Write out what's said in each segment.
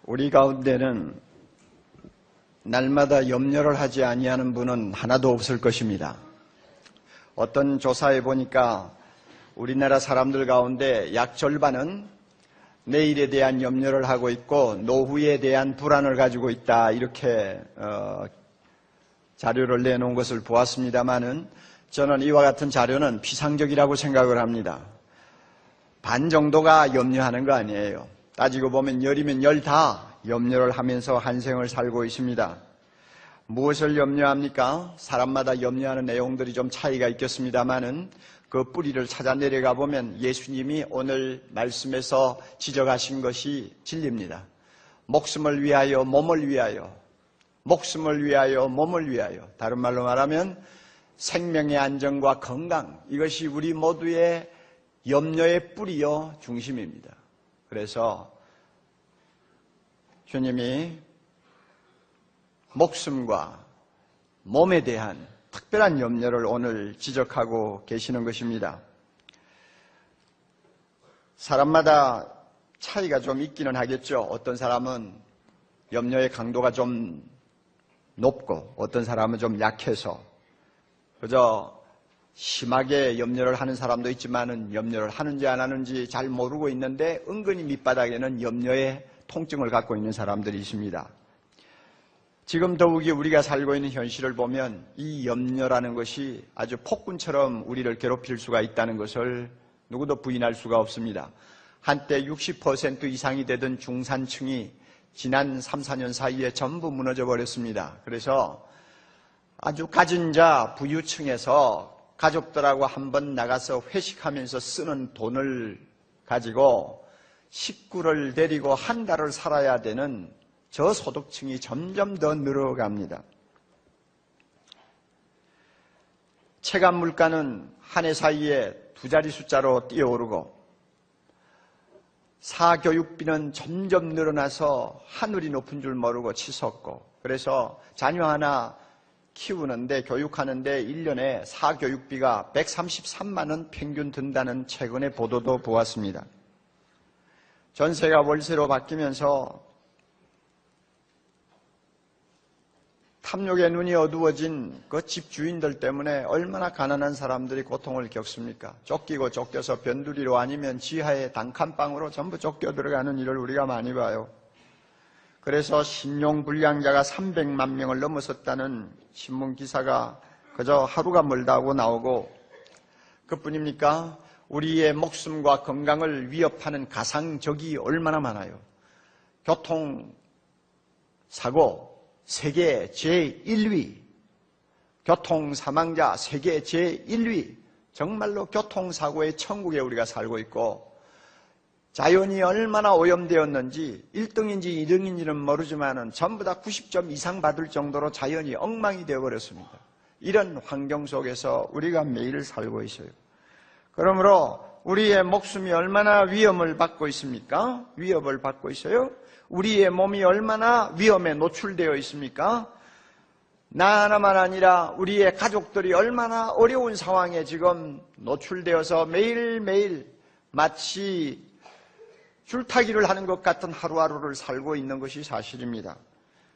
우리 가운데는 날마다 염려를 하지 아니하는 분은 하나도 없을 것입니다. 어떤 조사에 보니까 우리나라 사람들 가운데 약 절반은 내일에 대한 염려를 하고 있고 노후에 대한 불안을 가지고 있다, 이렇게 자료를 내놓은 것을 보았습니다마는 저는 이와 같은 자료는 피상적이라고 생각을 합니다. 반 정도가 염려하는 거 아니에요. 따지고 보면 열이면 열 다 염려를 하면서 한 생을 살고 있습니다. 무엇을 염려합니까? 사람마다 염려하는 내용들이 좀 차이가 있겠습니다마는 그 뿌리를 찾아 내려가 보면 예수님이 오늘 말씀에서 지적하신 것이 진리입니다. 목숨을 위하여 몸을 위하여, 목숨을 위하여 몸을 위하여, 다른 말로 말하면 생명의 안정과 건강, 이것이 우리 모두의 염려의 뿌리요 중심입니다. 그래서 주님이 목숨과 몸에 대한 특별한 염려를 오늘 지적하고 계시는 것입니다. 사람마다 차이가 좀 있기는 하겠죠. 어떤 사람은 염려의 강도가 좀 높고 어떤 사람은 좀 약해서 그저 심하게 염려를 하는 사람도 있지만은 염려를 하는지 안 하는지 잘 모르고 있는데 은근히 밑바닥에는 염려의 통증을 갖고 있는 사람들이 있습니다. 지금 더욱이 우리가 살고 있는 현실을 보면 이 염려라는 것이 아주 폭군처럼 우리를 괴롭힐 수가 있다는 것을 누구도 부인할 수가 없습니다. 한때 60% 이상이 되던 중산층이 지난 3, 4년 사이에 전부 무너져 버렸습니다. 그래서 아주 가진 자 부유층에서 가족들하고 한번 나가서 회식하면서 쓰는 돈을 가지고 식구를 데리고 한 달을 살아야 되는 저소득층이 점점 더 늘어갑니다. 체감 물가는 한 해 사이에 두 자리 숫자로 뛰어오르고 사교육비는 점점 늘어나서 하늘이 높은 줄 모르고 치솟고, 그래서 자녀 하나 키우는데 교육하는데 1년에 사교육비가 133만 원 평균 든다는 최근의 보도도 보았습니다. 전세가 월세로 바뀌면서 탐욕의 눈이 어두워진 그 집주인들 때문에 얼마나 가난한 사람들이 고통을 겪습니까? 쫓기고 쫓겨서 변두리로 아니면 지하의 단칸방으로 전부 쫓겨 들어가는 일을 우리가 많이 봐요. 그래서 신용불량자가 300만 명을 넘어섰다는 신문기사가 그저 하루가 멀다 하고 나오고, 그뿐입니까? 우리의 목숨과 건강을 위협하는 가상적이 얼마나 많아요. 교통사고 세계 제1위, 교통사망자 세계 제1위, 정말로 교통사고의 천국에 우리가 살고 있고, 자연이 얼마나 오염되었는지 1등인지 2등인지는 모르지만은 전부 다 90점 이상 받을 정도로 자연이 엉망이 되어버렸습니다. 이런 환경 속에서 우리가 매일 살고 있어요. 그러므로 우리의 목숨이 얼마나 위험을 받고 있습니까? 위협을 받고 있어요. 우리의 몸이 얼마나 위험에 노출되어 있습니까? 나 하나만 아니라 우리의 가족들이 얼마나 어려운 상황에 지금 노출되어서 매일매일 마치 줄타기를 하는 것 같은 하루하루를 살고 있는 것이 사실입니다.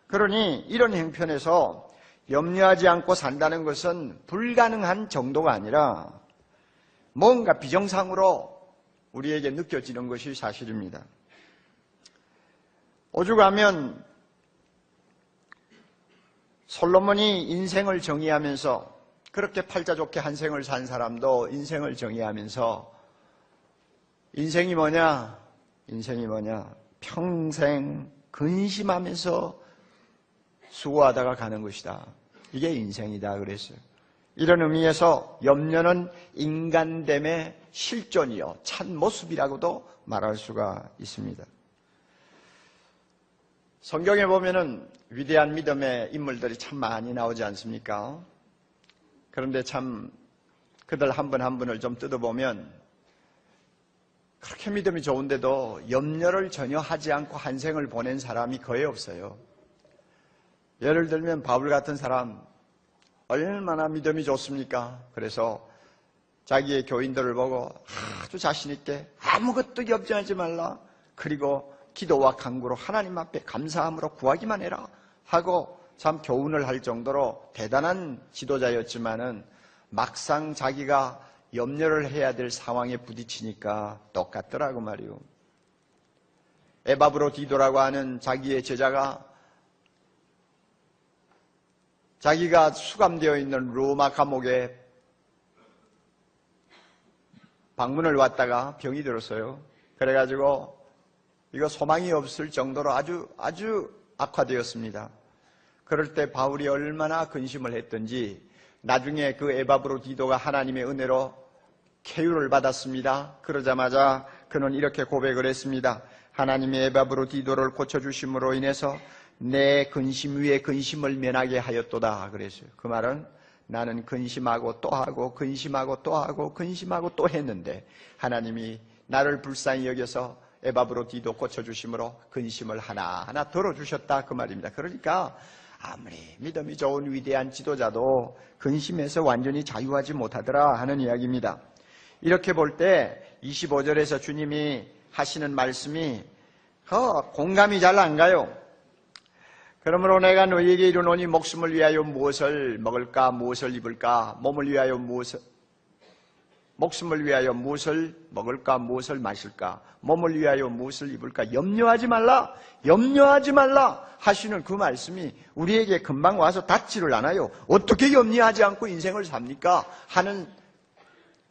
그러니 이런 형편에서 염려하지 않고 산다는 것은 불가능한 정도가 아니라 뭔가 비정상으로 우리에게 느껴지는 것이 사실입니다. 오죽하면 솔로몬이 인생을 정의하면서, 그렇게 팔자 좋게 한 생을 산 사람도 인생을 정의하면서 인생이 뭐냐? 인생이 뭐냐? 평생 근심하면서 수고하다가 가는 것이다. 이게 인생이다 그랬어요. 이런 의미에서 염려는 인간됨의 실존이요, 참모습이라고도 말할 수가 있습니다. 성경에 보면은 위대한 믿음의 인물들이 참 많이 나오지 않습니까? 그런데 참 그들 한 분 한 분을 좀 뜯어보면 그렇게 믿음이 좋은데도 염려를 전혀 하지 않고 한 생을 보낸 사람이 거의 없어요. 예를 들면 바울 같은 사람 얼마나 믿음이 좋습니까? 그래서 자기의 교인들을 보고 아주 자신 있게 아무것도 염려하지 말라, 그리고 기도와 간구로 하나님 앞에 감사함으로 구하기만 해라 하고 참 교훈을 할 정도로 대단한 지도자였지만은 막상 자기가 염려를 해야 될 상황에 부딪히니까 똑같더라고 말이요. 에바브로디도라고 하는 자기의 제자가 자기가 수감되어 있는 로마 감옥에 방문을 왔다가 병이 들었어요. 그래가지고 이거 소망이 없을 정도로 아주 악화되었습니다. 그럴 때 바울이 얼마나 근심을 했던지 나중에 그 에바브로디도가 하나님의 은혜로 쾌유를 받았습니다. 그러자마자 그는 이렇게 고백을 했습니다. 하나님의 에바브로디도를 고쳐주심으로 인해서 내 근심 위에 근심을 면하게 하였도다 그랬어요. 그 말은 나는 근심하고 또 하고 근심하고 또 하고 근심하고 또 했는데 하나님이 나를 불쌍히 여겨서 에바브로디도 고쳐주심으로 근심을 하나하나 덜어주셨다 그 말입니다. 그러니까 아무리 믿음이 좋은 위대한 지도자도 근심에서 완전히 자유하지 못하더라 하는 이야기입니다. 이렇게 볼 때 25절에서 주님이 하시는 말씀이 공감이 잘 안 가요. 그러므로 내가 너희에게 이르노니 목숨을 위하여 무엇을 먹을까 무엇을 입을까 목숨을 위하여 무엇을 먹을까 무엇을 마실까 몸을 위하여 무엇을 입을까 염려하지 말라 하시는 그 말씀이 우리에게 금방 와서 닿지를 않아요. 어떻게 염려하지 않고 인생을 삽니까? 하는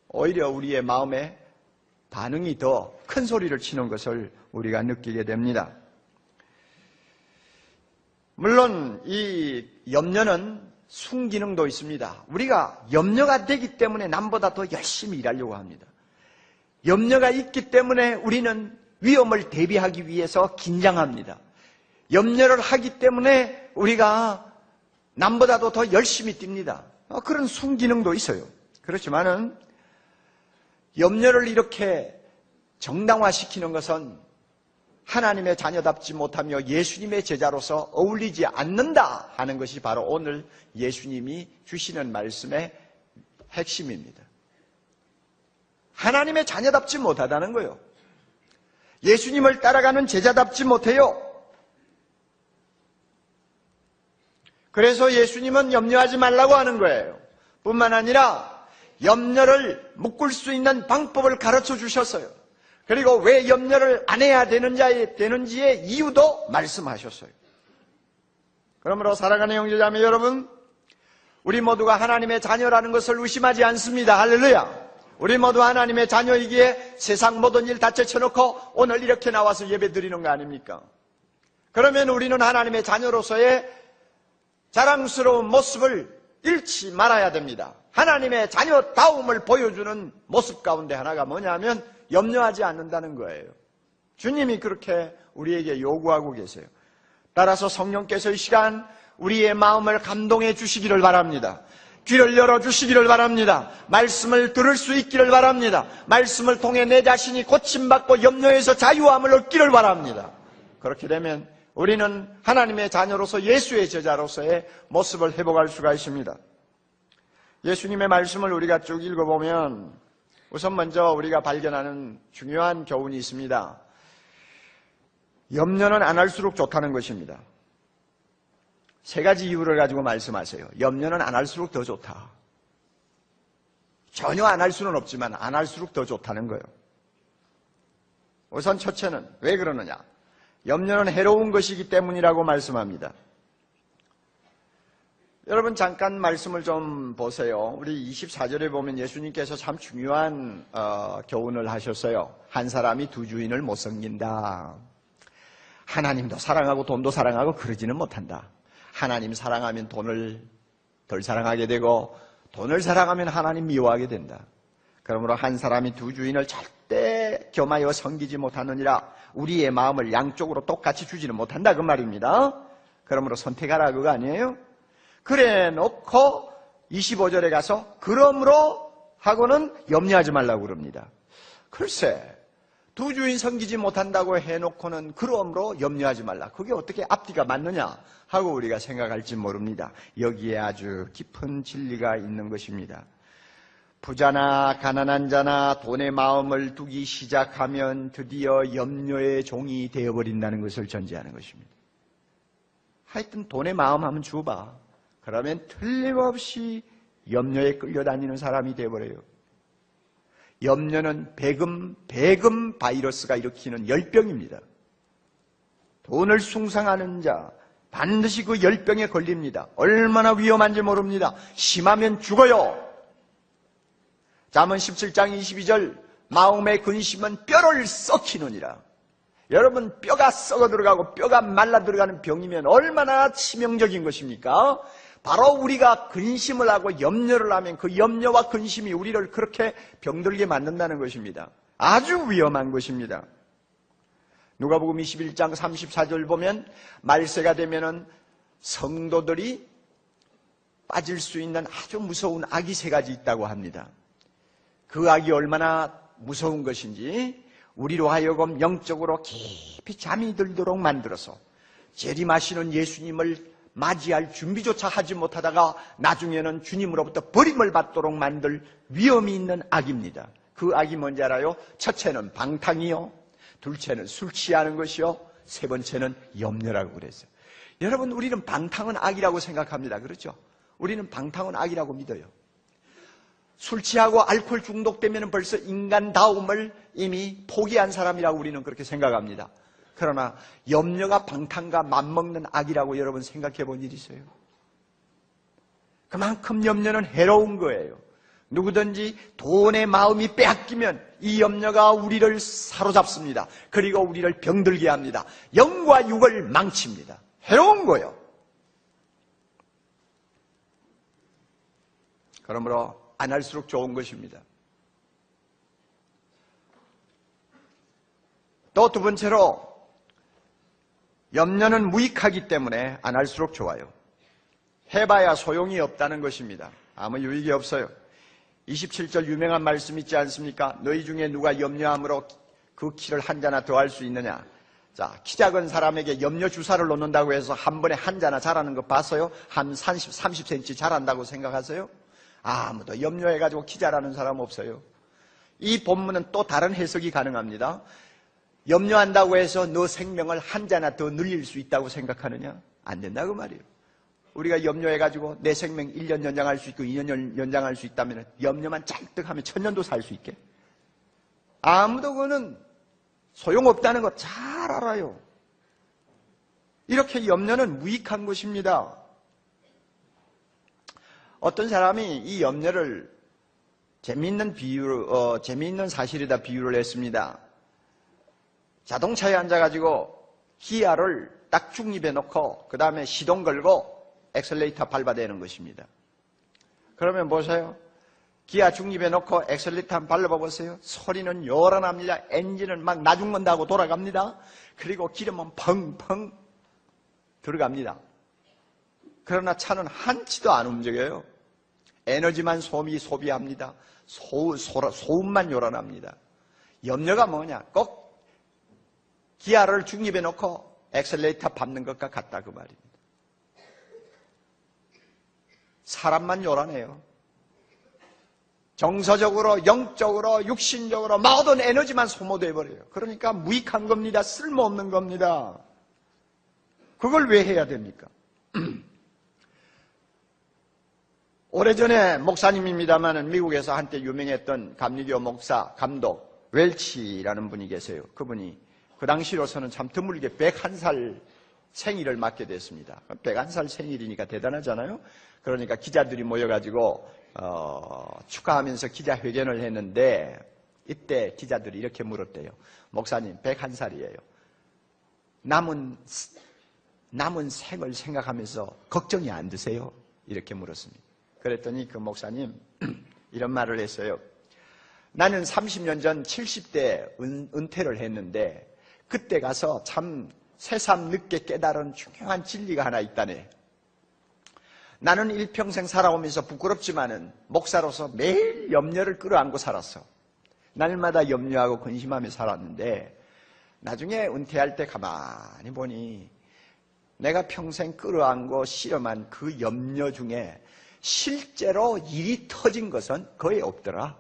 오히려 우리의 마음에 반응이 더 큰 소리를 치는 것을 우리가 느끼게 됩니다. 물론 이 염려는 순기능도 있습니다. 우리가 염려가 되기 때문에 남보다 더 열심히 일하려고 합니다. 염려가 있기 때문에 우리는 위험을 대비하기 위해서 긴장합니다. 염려를 하기 때문에 우리가 남보다도 더 열심히 뜁니다. 그런 순기능도 있어요. 그렇지만은 염려를 이렇게 정당화시키는 것은 하나님의 자녀답지 못하며 예수님의 제자로서 어울리지 않는다 하는 것이 바로 오늘 예수님이 주시는 말씀의 핵심입니다. 하나님의 자녀답지 못하다는 거예요. 예수님을 따라가는 제자답지 못해요. 그래서 예수님은 염려하지 말라고 하는 거예요. 뿐만 아니라 염려를 묶을 수 있는 방법을 가르쳐 주셨어요. 그리고 왜 염려를 안 해야 되는지의 이유도 말씀하셨어요. 그러므로 사랑하는 형제자매 여러분, 우리 모두가 하나님의 자녀라는 것을 의심하지 않습니다. 할렐루야. 우리 모두 하나님의 자녀이기에 세상 모든 일 다 제쳐놓고 오늘 이렇게 나와서 예배 드리는 거 아닙니까? 그러면 우리는 하나님의 자녀로서의 자랑스러운 모습을 잃지 말아야 됩니다. 하나님의 자녀다움을 보여주는 모습 가운데 하나가 뭐냐면 염려하지 않는다는 거예요. 주님이 그렇게 우리에게 요구하고 계세요. 따라서 성령께서 이 시간 우리의 마음을 감동해 주시기를 바랍니다. 귀를 열어주시기를 바랍니다. 말씀을 들을 수 있기를 바랍니다. 말씀을 통해 내 자신이 고침받고 염려에서 자유함을 얻기를 바랍니다. 그렇게 되면 우리는 하나님의 자녀로서 예수의 제자로서의 모습을 회복할 수가 있습니다. 예수님의 말씀을 우리가 쭉 읽어보면 우선 먼저 우리가 발견하는 중요한 교훈이 있습니다. 염려는 안 할수록 좋다는 것입니다. 세 가지 이유를 가지고 말씀하세요. 염려는 안 할수록 더 좋다. 전혀 안 할 수는 없지만 안 할수록 더 좋다는 거예요. 우선 첫째는 왜 그러느냐? 염려는 해로운 것이기 때문이라고 말씀합니다. 여러분 잠깐 말씀을 좀 보세요. 우리 24절에 보면 예수님께서 참 중요한 교훈을 하셨어요. 한 사람이 두 주인을 못 섬긴다. 하나님도 사랑하고 돈도 사랑하고 그러지는 못한다. 하나님 사랑하면 돈을 덜 사랑하게 되고 돈을 사랑하면 하나님 미워하게 된다. 그러므로 한 사람이 두 주인을 절대 겸하여 섬기지 못하느니라. 우리의 마음을 양쪽으로 똑같이 주지는 못한다 그 말입니다. 그러므로 선택하라 그거 아니에요? 그래 놓고 25절에 가서 그러므로 하고는 염려하지 말라고 그럽니다. 글쎄 두 주인 섬기지 못한다고 해놓고는 그러므로 염려하지 말라. 그게 어떻게 앞뒤가 맞느냐 하고 우리가 생각할지 모릅니다. 여기에 아주 깊은 진리가 있는 것입니다. 부자나 가난한 자나 돈에 마음을 두기 시작하면 드디어 염려의 종이 되어버린다는 것을 전제하는 것입니다. 하여튼 돈에 마음 한번 줘봐. 그러면 틀림없이 염려에 끌려다니는 사람이 되어버려요. 염려는 배금 바이러스가 일으키는 열병입니다. 돈을 숭상하는 자 반드시 그 열병에 걸립니다. 얼마나 위험한지 모릅니다. 심하면 죽어요. 잠언 17장 22절 마음의 근심은 뼈를 썩히느니라. 여러분, 뼈가 썩어 들어가고 뼈가 말라 들어가는 병이면 얼마나 치명적인 것입니까? 바로 우리가 근심을 하고 염려를 하면 그 염려와 근심이 우리를 그렇게 병들게 만든다는 것입니다. 아주 위험한 것입니다. 누가복음 21장 34절 보면 말세가 되면은 성도들이 빠질 수 있는 아주 무서운 악이 세 가지 있다고 합니다. 그 악이 얼마나 무서운 것인지 우리로 하여금 영적으로 깊이 잠이 들도록 만들어서 재림하시는 예수님을 맞이할 준비조차 하지 못하다가 나중에는 주님으로부터 버림을 받도록 만들 위험이 있는 악입니다. 그 악이 뭔지 알아요? 첫째는 방탕이요, 둘째는 술 취하는 것이요, 세 번째는 염려라고 그랬어요. 여러분, 우리는 방탕은 악이라고 생각합니다. 그렇죠? 우리는 방탕은 악이라고 믿어요. 술 취하고 알코올 중독되면 벌써 인간다움을 이미 포기한 사람이라고 우리는 그렇게 생각합니다. 그러나 염려가 방탕과 맞먹는 악이라고 여러분 생각해 본 일 있어요? 그만큼 염려는 해로운 거예요. 누구든지 돈의 마음이 빼앗기면 이 염려가 우리를 사로잡습니다. 그리고 우리를 병들게 합니다. 영과 육을 망칩니다. 해로운 거예요. 그러므로 안 할수록 좋은 것입니다. 또 두 번째로 염려는 무익하기 때문에 안 할수록 좋아요. 해봐야 소용이 없다는 것입니다. 아무 유익이 없어요. 27절 유명한 말씀 있지 않습니까? 너희 중에 누가 염려함으로 그 키를 한 자나 더 할 수 있느냐? 자, 키 작은 사람에게 염려 주사를 놓는다고 해서 한 번에 한 자나 자라는 거 봤어요? 한 30cm 자란다고 생각하세요? 아무도 염려해가지고 키 자라는 사람 없어요. 이 본문은 또 다른 해석이 가능합니다. 염려한다고 해서 너 생명을 한 자나 더 늘릴 수 있다고 생각하느냐? 안 된다고 말이에요. 우리가 염려해가지고 내 생명 1년 연장할 수 있고 2년 연장할 수 있다면 염려만 잔뜩 하면 1000년도 살 수 있게? 아무도 그거는 소용없다는 거 잘 알아요. 이렇게 염려는 무익한 것입니다. 어떤 사람이 이 염려를 재미있는 사실에다 비유를 했습니다. 자동차에 앉아가지고 기아를 딱 중립에 놓고 그 다음에 시동 걸고 엑셀레이터 밟아대는 것입니다. 그러면 보세요. 기아 중립에 놓고 엑셀레이터 한번 밟아보세요. 소리는 요란합니다. 엔진은 막 나중건다고 돌아갑니다. 그리고 기름은 펑펑 들어갑니다. 그러나 차는 한치도 안 움직여요. 에너지만 소비합니다. 소음만 요란합니다. 염려가 뭐냐? 꼭 기아를 중립에 놓고 엑셀레이터 밟는 것과 같다 그 말입니다. 사람만 요란해요. 정서적으로, 영적으로, 육신적으로 모든 에너지만 소모돼 버려요. 그러니까 무익한 겁니다. 쓸모없는 겁니다. 그걸 왜 해야 됩니까? 오래전에 목사님입니다만 미국에서 한때 유명했던 감리교 목사, 감독 웰치라는 분이 계세요. 그분이 그 당시로서는 참 드물게 101살 생일을 맞게 됐습니다. 101살 생일이니까 대단하잖아요. 그러니까 기자들이 모여가지고 축하하면서 기자회견을 했는데 이때 기자들이 이렇게 물었대요. 목사님 101살이에요. 남은 생을 생각하면서 걱정이 안 드세요? 이렇게 물었습니다. 그랬더니 그 목사님 이런 말을 했어요. 나는 30년 전 70대 은퇴를 했는데 그때 가서 참 새삼 늦게 깨달은 중요한 진리가 하나 있다네. 나는 일평생 살아오면서 부끄럽지만은 목사로서 매일 염려를 끌어안고 살았어. 날마다 염려하고 근심하며 살았는데 나중에 은퇴할 때 가만히 보니 내가 평생 끌어안고 실험한 그 염려 중에 실제로 일이 터진 것은 거의 없더라.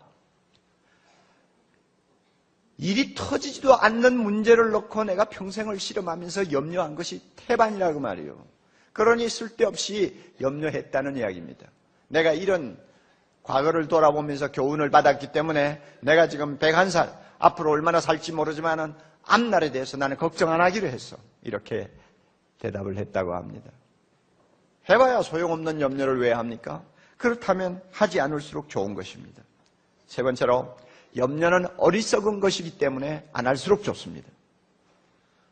일이 터지지도 않는 문제를 놓고 내가 평생을 씨름하면서 염려한 것이 태반이라고 말이에요. 그러니 쓸데없이 염려했다는 이야기입니다. 내가 이런 과거를 돌아보면서 교훈을 받았기 때문에 내가 지금 101살, 앞으로 얼마나 살지 모르지만은 앞날에 대해서 나는 걱정 안 하기로 했어. 이렇게 대답을 했다고 합니다. 해봐야 소용없는 염려를 왜 합니까? 그렇다면 하지 않을수록 좋은 것입니다. 세 번째로, 염려는 어리석은 것이기 때문에 안 할수록 좋습니다.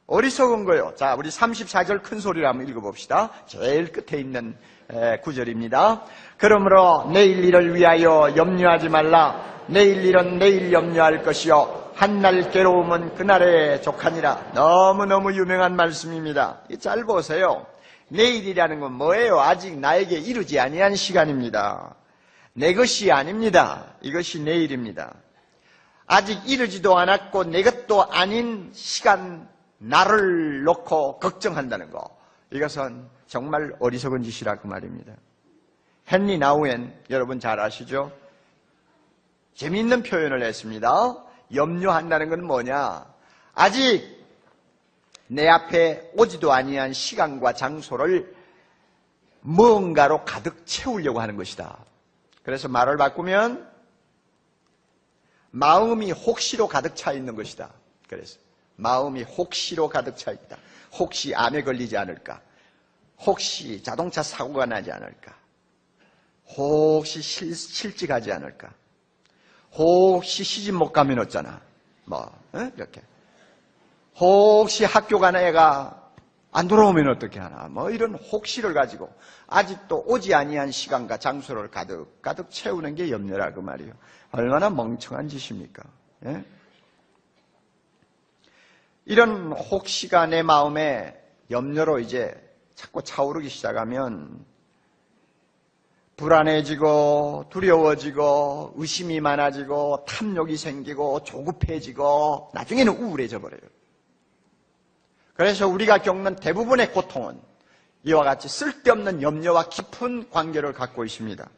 어리석은 거요. 자, 우리 34절 큰 소리로 한번 읽어봅시다. 제일 끝에 있는 구절입니다. 그러므로 내일 일을 위하여 염려하지 말라. 내일 일은 내일 염려할 것이요 한날 괴로움은 그날에 족하니라. 너무너무 유명한 말씀입니다. 잘 보세요. 내일이라는 건 뭐예요? 아직 나에게 이르지 아니한 시간입니다. 내 것이 아닙니다. 이것이 내일입니다. 아직 이르지도 않았고 내 것도 아닌 시간, 나를 놓고 걱정한다는 거, 이것은 정말 어리석은 짓이라고 말입니다. 헨리 나우엔, 여러분 잘 아시죠? 재미있는 표현을 했습니다. 염려한다는 건 뭐냐? 아직 내 앞에 오지도 아니한 시간과 장소를 무언가로 가득 채우려고 하는 것이다. 그래서 말을 바꾸면 마음이 혹시로 가득 차 있는 것이다. 그래서 마음이 혹시로 가득 차 있다. 혹시 암에 걸리지 않을까? 혹시 자동차 사고가 나지 않을까? 혹시 실직하지 않을까? 혹시 시집 못 가면 어쩌나? 이렇게. 혹시 학교 가는 애가 안 돌아오면 어떻게 하나? 이런 혹시를 가지고 아직도 오지 아니한 시간과 장소를 가득 채우는 게 염려라고 말이에요. 얼마나 멍청한 짓입니까? 예? 이런 혹시가 내 마음에 염려로 이제 자꾸 차오르기 시작하면 불안해지고 두려워지고 의심이 많아지고 탐욕이 생기고 조급해지고 나중에는 우울해져 버려요. 그래서 우리가 겪는 대부분의 고통은 이와 같이 쓸데없는 염려와 깊은 관계를 갖고 있습니다.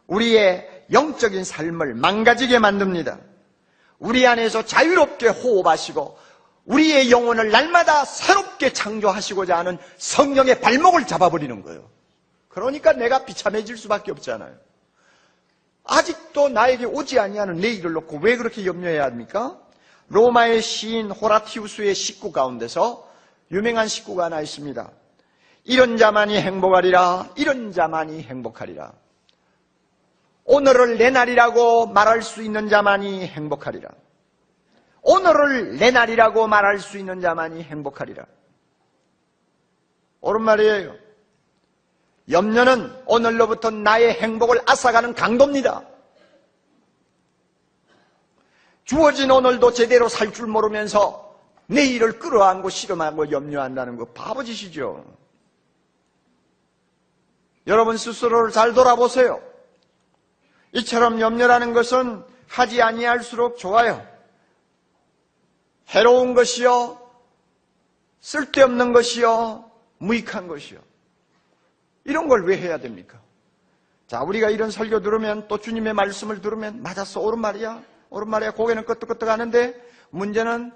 우리의 영적인 삶을 망가지게 만듭니다. 우리 안에서 자유롭게 호흡하시고 우리의 영혼을 날마다 새롭게 창조하시고자 하는 성령의 발목을 잡아버리는 거예요. 그러니까 내가 비참해질 수밖에 없잖아요. 아직도 나에게 오지 아니하는 내일을 놓고 왜 그렇게 염려해야 합니까? 로마의 시인 호라티우스의 식구 가운데서 유명한 식구가 하나 있습니다. 이런 자만이 행복하리라. 이런 자만이 행복하리라. 오늘을 내 날이라고 말할 수 있는 자만이 행복하리라. 오늘을 내 날이라고 말할 수 있는 자만이 행복하리라. 옳은 말이에요. 염려는 오늘로부터 나의 행복을 앗아가는 강도입니다. 주어진 오늘도 제대로 살 줄 모르면서 내일을 끌어안고 실험하고 염려한다는 거 바보짓이죠. 여러분 스스로를 잘 돌아보세요. 이처럼 염려라는 것은 하지 아니할수록 좋아요. 해로운 것이요, 쓸데없는 것이요, 무익한 것이요. 이런 걸 왜 해야 됩니까? 자, 우리가 이런 설교 들으면 또 주님의 말씀을 들으면 맞았어, 옳은 말이야, 옳은 말이야, 고개는 끄덕끄덕 하는데 문제는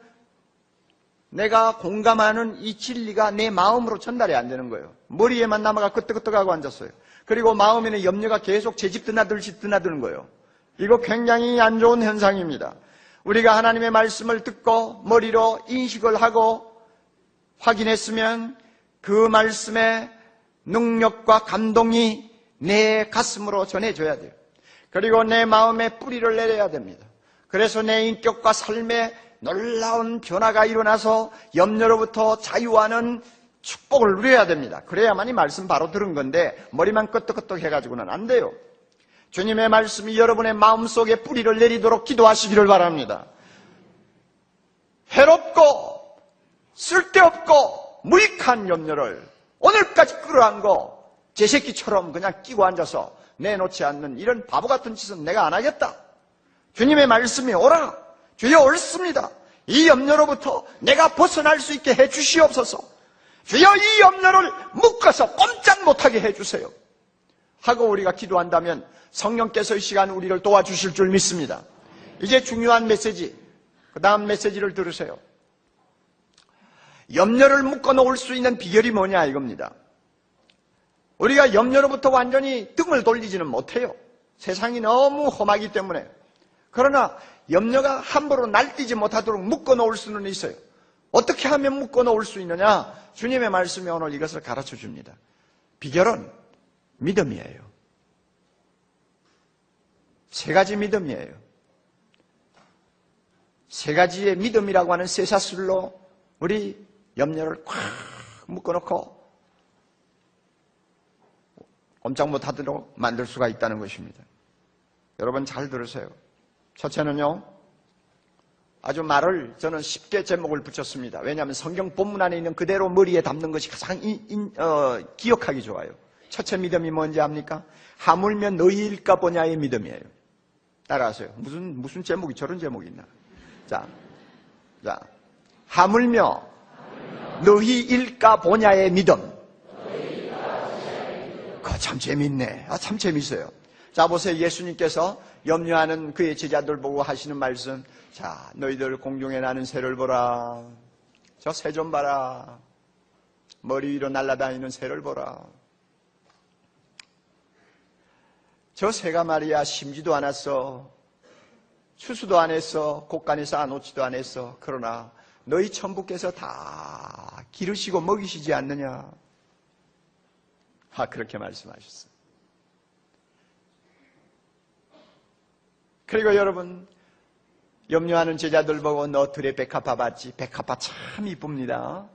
내가 공감하는 이 진리가 내 마음으로 전달이 안 되는 거예요. 머리에만 남아가 끄덕끄덕하고 앉았어요. 그리고 마음에는 염려가 계속 제집 드나들듯이 드나드는 거예요. 이거 굉장히 안 좋은 현상입니다. 우리가 하나님의 말씀을 듣고 머리로 인식을 하고 확인했으면 그 말씀의 능력과 감동이 내 가슴으로 전해져야 돼요. 그리고 내 마음에 뿌리를 내려야 됩니다. 그래서 내 인격과 삶에 놀라운 변화가 일어나서 염려로부터 자유하는 축복을 누려야 됩니다. 그래야만이 말씀 바로 들은 건데 머리만 끄떡끄떡 해가지고는 안 돼요. 주님의 말씀이 여러분의 마음속에 뿌리를 내리도록 기도하시기를 바랍니다. 해롭고 쓸데없고 무익한 염려를 오늘까지 끌어안고 제 새끼처럼 그냥 끼고 앉아서 내놓지 않는 이런 바보 같은 짓은 내가 안 하겠다. 주님의 말씀이 오라. 주여 옳습니다. 이 염려로부터 내가 벗어날 수 있게 해 주시옵소서. 주여 이 염려를 묶어서 꼼짝 못하게 해 주세요. 하고 우리가 기도한다면 성령께서 이 시간 우리를 도와주실 줄 믿습니다. 이제 중요한 메시지, 그 다음 메시지를 들으세요. 염려를 묶어놓을 수 있는 비결이 뭐냐 이겁니다. 우리가 염려로부터 완전히 등을 돌리지는 못해요. 세상이 너무 험하기 때문에. 그러나 염려가 함부로 날뛰지 못하도록 묶어놓을 수는 있어요. 어떻게 하면 묶어놓을 수 있느냐? 주님의 말씀이 오늘 이것을 가르쳐 줍니다. 비결은 믿음이에요. 세 가지 믿음이에요. 세 가지의 믿음이라고 하는 쇠사슬로 우리 염려를 꽉 묶어놓고 꼼짝 못하도록 만들 수가 있다는 것입니다. 여러분 잘 들으세요. 첫째는요, 아주 말을 저는 쉽게 제목을 붙였습니다. 왜냐하면 성경 본문 안에 있는 그대로 머리에 담는 것이 가장 기억하기 좋아요. 첫째 믿음이 뭔지 압니까? 하물며 너희일까 보냐의 믿음이에요. 따라하세요. 무슨 제목이 저런 제목이 있나? 자, 하물며 너희일까 보냐의 믿음. 그거 참 재밌네. 참 재밌어요. 자, 보세요. 예수님께서 염려하는 그의 제자들 보고 하시는 말씀. 자, 너희들 공중에 나는 새를 보라. 저 새 좀 봐라. 머리 위로 날아다니는 새를 보라. 저 새가 말이야 심지도 않았어. 추수도 안 했어. 곳간에서 안 오지도 않았어. 그러나 너희 천부께서 다 기르시고 먹이시지 않느냐. 그렇게 말씀하셨어요. 그리고 여러분, 염려하는 제자들 보고 너 들의 백합화 봤지? 백합화 참 이쁩니다.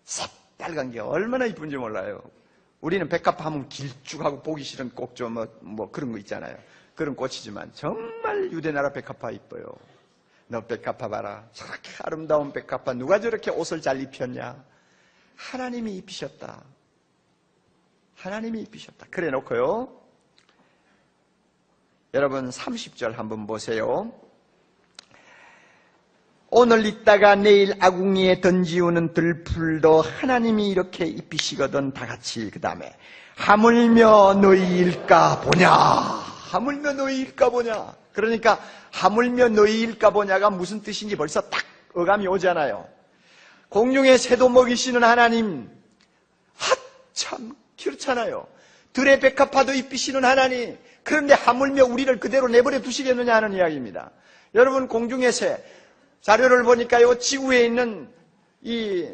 새빨간 게 얼마나 이쁜지 몰라요. 우리는 백합화 하면 길쭉하고 보기 싫은 꼭 좀 뭐 그런 거 있잖아요. 그런 꽃이지만 정말 유대나라 백합화 이뻐요. 너 백합화 봐라. 저렇게 아름다운 백합화 누가 저렇게 옷을 잘 입혔냐? 하나님이 입히셨다. 하나님이 입히셨다. 그래 놓고요. 여러분 30절 한번 보세요. 오늘 있다가 내일 아궁이에 던지우는 들풀도 하나님이 이렇게 입히시거든. 다 같이 그 다음에 하물며 너희일까 보냐. 하물며 너희일까 보냐. 그러니까 하물며 너희일까 보냐가 무슨 뜻인지 벌써 딱 어감이 오잖아요. 공중의 새도 먹이시는 하나님. 참 그렇잖아요. 들의 백합화도 입히시는 하나님. 그런데 하물며 우리를 그대로 내버려 두시겠느냐 하는 이야기입니다. 여러분 공중의 새 자료를 보니까요, 지구에 있는 이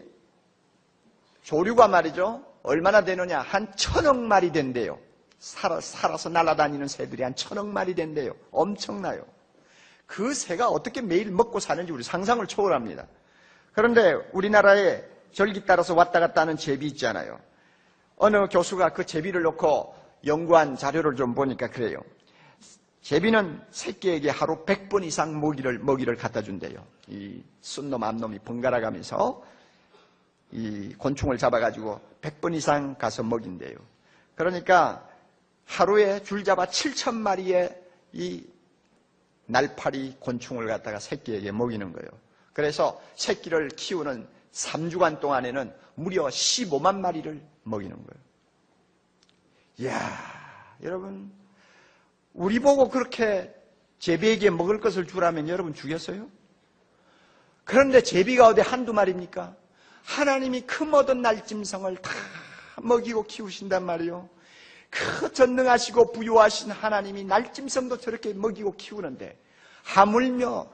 조류가 말이죠, 얼마나 되느냐? 한 1000억 마리 된대요. 살아서 날아다니는 새들이 한 1000억 마리 된대요. 엄청나요. 그 새가 어떻게 매일 먹고 사는지 우리 상상을 초월합니다. 그런데 우리나라에 절기 따라서 왔다 갔다 하는 제비 있잖아요. 어느 교수가 그 제비를 놓고 연구한 자료를 좀 보니까 그래요. 제비는 새끼에게 하루 100번 이상 먹이를 갖다 준대요. 이 순놈 암놈이 번갈아 가면서 이 곤충을 잡아가지고 100번 이상 가서 먹인대요. 그러니까 하루에 줄 잡아 7000마리의 이 날파리 곤충을 갖다가 새끼에게 먹이는 거예요. 그래서 새끼를 키우는 3주간 동안에는 무려 15만 마리를 먹이는 거예요. 이야, 여러분, 우리 보고 그렇게 제비에게 먹을 것을 주라면 여러분 주겠어요? 그런데 제비가 어디 한두 마리입니까? 하나님이 그 모든 날짐승을 다 먹이고 키우신단 말이에요. 그 전능하시고 부유하신 하나님이 날짐승도 저렇게 먹이고 키우는데 하물며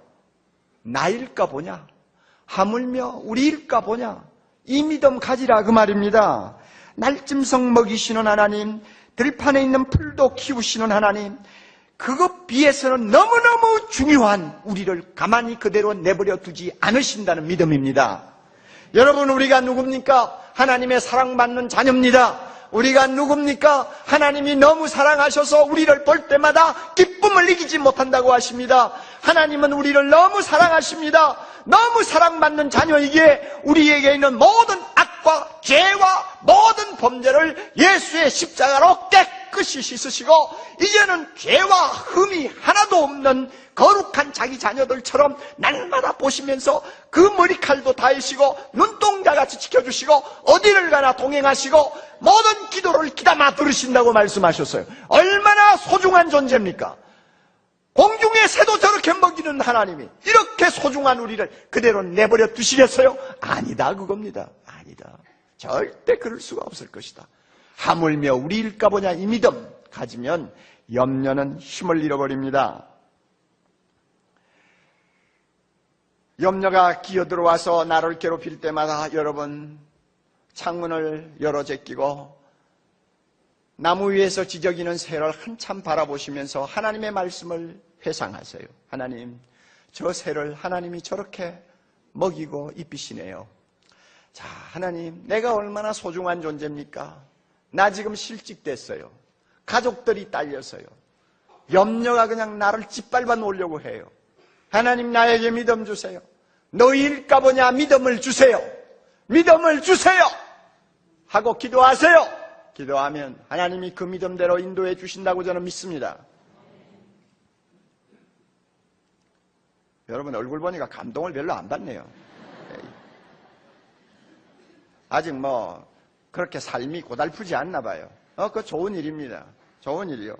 나일까 보냐? 하물며 우리일까 보냐? 이 믿음 가지라 그 말입니다. 날짐승 먹이시는 하나님, 들판에 있는 풀도 키우시는 하나님, 그것 비해서는 너무너무 중요한 우리를 가만히 그대로 내버려 두지 않으신다는 믿음입니다. 여러분, 우리가 누굽니까? 하나님의 사랑받는 자녀입니다. 우리가 누굽니까? 하나님이 너무 사랑하셔서 우리를 볼 때마다 기쁨을 이기지 못한다고 하십니다. 하나님은 우리를 너무 사랑하십니다. 너무 사랑받는 자녀이기에 우리에게 있는 모든 악과 죄와 모든 범죄를 예수의 십자가로 깨끗이 깨끗이 씻으시고 이제는 죄와 흠이 하나도 없는 거룩한 자기 자녀들처럼 날마다 보시면서 그 머리칼도 다히시고 눈동자같이 지켜주시고 어디를 가나 동행하시고 모든 기도를 귀담아 들으신다고 말씀하셨어요. 얼마나 소중한 존재입니까? 공중의 새도 저렇게 먹이는 하나님이 이렇게 소중한 우리를 그대로 내버려 두시겠어요? 아니다, 그겁니다. 아니다. 절대 그럴 수가 없을 것이다. 하물며 우리일까 보냐 이 믿음 가지면 염려는 힘을 잃어버립니다. 염려가 기어들어와서 나를 괴롭힐 때마다 여러분 창문을 열어 제끼고 나무 위에서 지저귀는 새를 한참 바라보시면서 하나님의 말씀을 회상하세요. 하나님, 저 새를 하나님이 저렇게 먹이고 입히시네요. 자, 하나님, 내가 얼마나 소중한 존재입니까? 나 지금 실직됐어요. 가족들이 딸려서요. 염려가 그냥 나를 짓밟아 놓으려고 해요. 하나님, 나에게 믿음 주세요. 너희일까 보냐 믿음을 주세요. 믿음을 주세요. 하고 기도하세요. 기도하면 하나님이 그 믿음대로 인도해 주신다고 저는 믿습니다. 여러분 얼굴 보니까 감동을 별로 안 받네요. 아직 뭐 그렇게 삶이 고달프지 않나 봐요. 그거 좋은 일입니다. 좋은 일이요.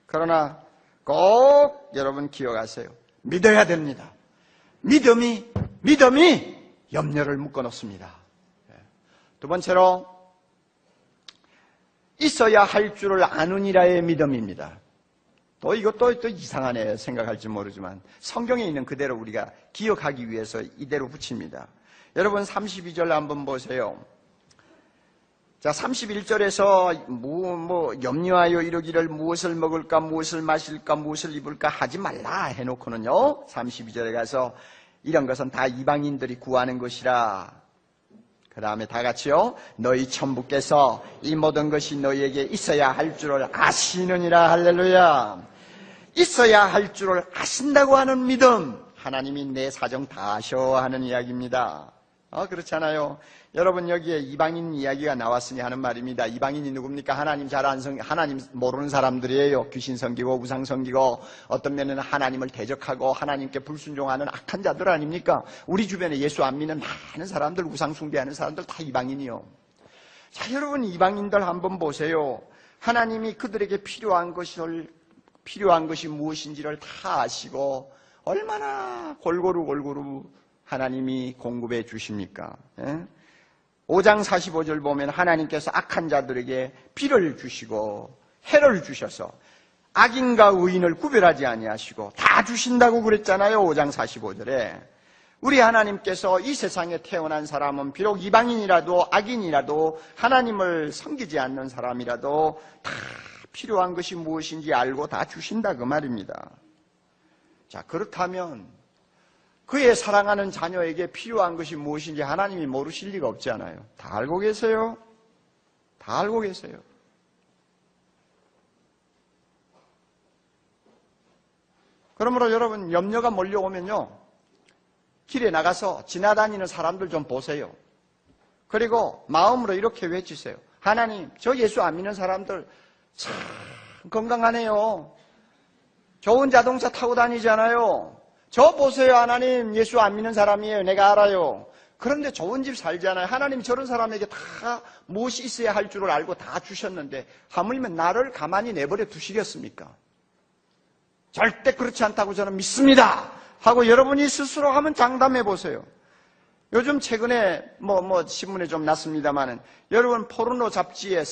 그러나 꼭 여러분 기억하세요. 믿어야 됩니다. 믿음이 염려를 묶어놓습니다. 두 번째로 있어야 할 줄을 아느니라의 믿음입니다. 또 이것도 이상하네 생각할지 모르지만 성경에 있는 그대로 우리가 기억하기 위해서 이대로 붙입니다. 여러분 32절 한번 보세요. 자, 31절에서 염려하여 이르기를 무엇을 먹을까 무엇을 마실까 무엇을 입을까 하지 말라 해놓고는요 32절에 가서 이런 것은 다 이방인들이 구하는 것이라. 그 다음에 다 같이요. 너희 천부께서 이 모든 것이 너희에게 있어야 할 줄을 아시느니라. 할렐루야. 있어야 할 줄을 아신다고 하는 믿음. 하나님이 내 사정 다 아셔 하는 이야기입니다. 그렇잖아요. 여러분 여기에 이방인 이야기가 나왔으니 하는 말입니다. 이방인이 누굽니까? 하나님 하나님 모르는 사람들이에요. 귀신 섬기고 우상 섬기고 어떤 면에는 하나님을 대적하고 하나님께 불순종하는 악한 자들 아닙니까? 우리 주변에 예수 안 믿는 많은 사람들, 우상 숭배하는 사람들 다 이방인이요. 자, 여러분 이방인들 한번 보세요. 하나님이 그들에게 필요한 것이 무엇인지를 다 아시고 얼마나 골고루 하나님이 공급해 주십니까? 5장 45절 보면 하나님께서 악한 자들에게 비를 주시고 해를 주셔서 악인과 의인을 구별하지 아니하시고 다 주신다고 그랬잖아요. 5장 45절에. 우리 하나님께서 이 세상에 태어난 사람은 비록 이방인이라도 악인이라도 하나님을 섬기지 않는 사람이라도 다 필요한 것이 무엇인지 알고 다 주신다 그 말입니다. 자, 그렇다면 그의 사랑하는 자녀에게 필요한 것이 무엇인지 하나님이 모르실 리가 없잖아요. 다 알고 계세요. 다 알고 계세요. 그러므로 여러분 염려가 몰려오면요. 길에 나가서 지나다니는 사람들 좀 보세요. 그리고 마음으로 이렇게 외치세요. 하나님, 저 예수 안 믿는 사람들 참 건강하네요. 좋은 자동차 타고 다니잖아요. 저 보세요. 하나님 예수 안 믿는 사람이에요. 내가 알아요. 그런데 좋은 집 살잖아요. 하나님 저런 사람에게 다 무엇이 있어야 할 줄을 알고 다 주셨는데 하물며 나를 가만히 내버려 두시겠습니까? 절대 그렇지 않다고 저는 믿습니다. 하고 여러분이 스스로 한번 장담해 보세요. 요즘 최근에 신문에 좀 났습니다만은 여러분 포르노 잡지에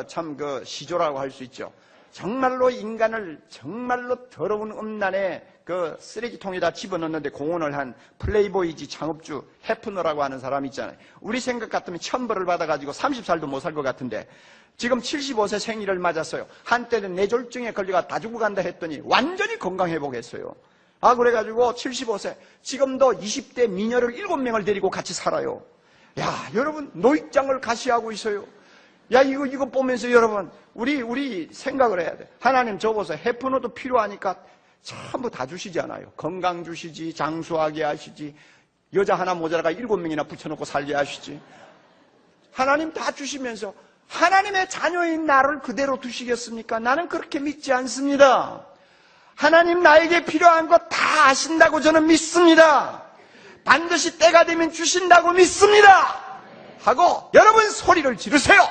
참 그 시조라고 할 수 있죠. 정말로 인간을 정말로 더러운 음란의 그 쓰레기통에다 집어넣는데 공헌을 한 플레이보이지 창업주 해프너라고 하는 사람 있잖아요. 우리 생각 같으면 천벌을 받아가지고 30살도 못 살 것 같은데 지금 75세 생일을 맞았어요. 한때는 뇌졸중에 걸려가 다 죽어간다 했더니 완전히 건강회복했어요. 그래가지고 75세 지금도 20대 미녀를 7명을 데리고 같이 살아요. 야, 여러분 노익장을 가시하고 있어요. 야, 이거 보면서 여러분 우리 생각을 해야 돼. 하나님 저 보세요. 해프너도 필요하니까 전부 다 주시잖아요. 건강 주시지, 장수하게 하시지, 여자 하나 모자라가 7명이나 붙여놓고 살게 하시지. 하나님 다 주시면서 하나님의 자녀인 나를 그대로 두시겠습니까? 나는 그렇게 믿지 않습니다. 하나님 나에게 필요한 것 다 아신다고 저는 믿습니다. 반드시 때가 되면 주신다고 믿습니다. 하고 여러분 소리를 지르세요.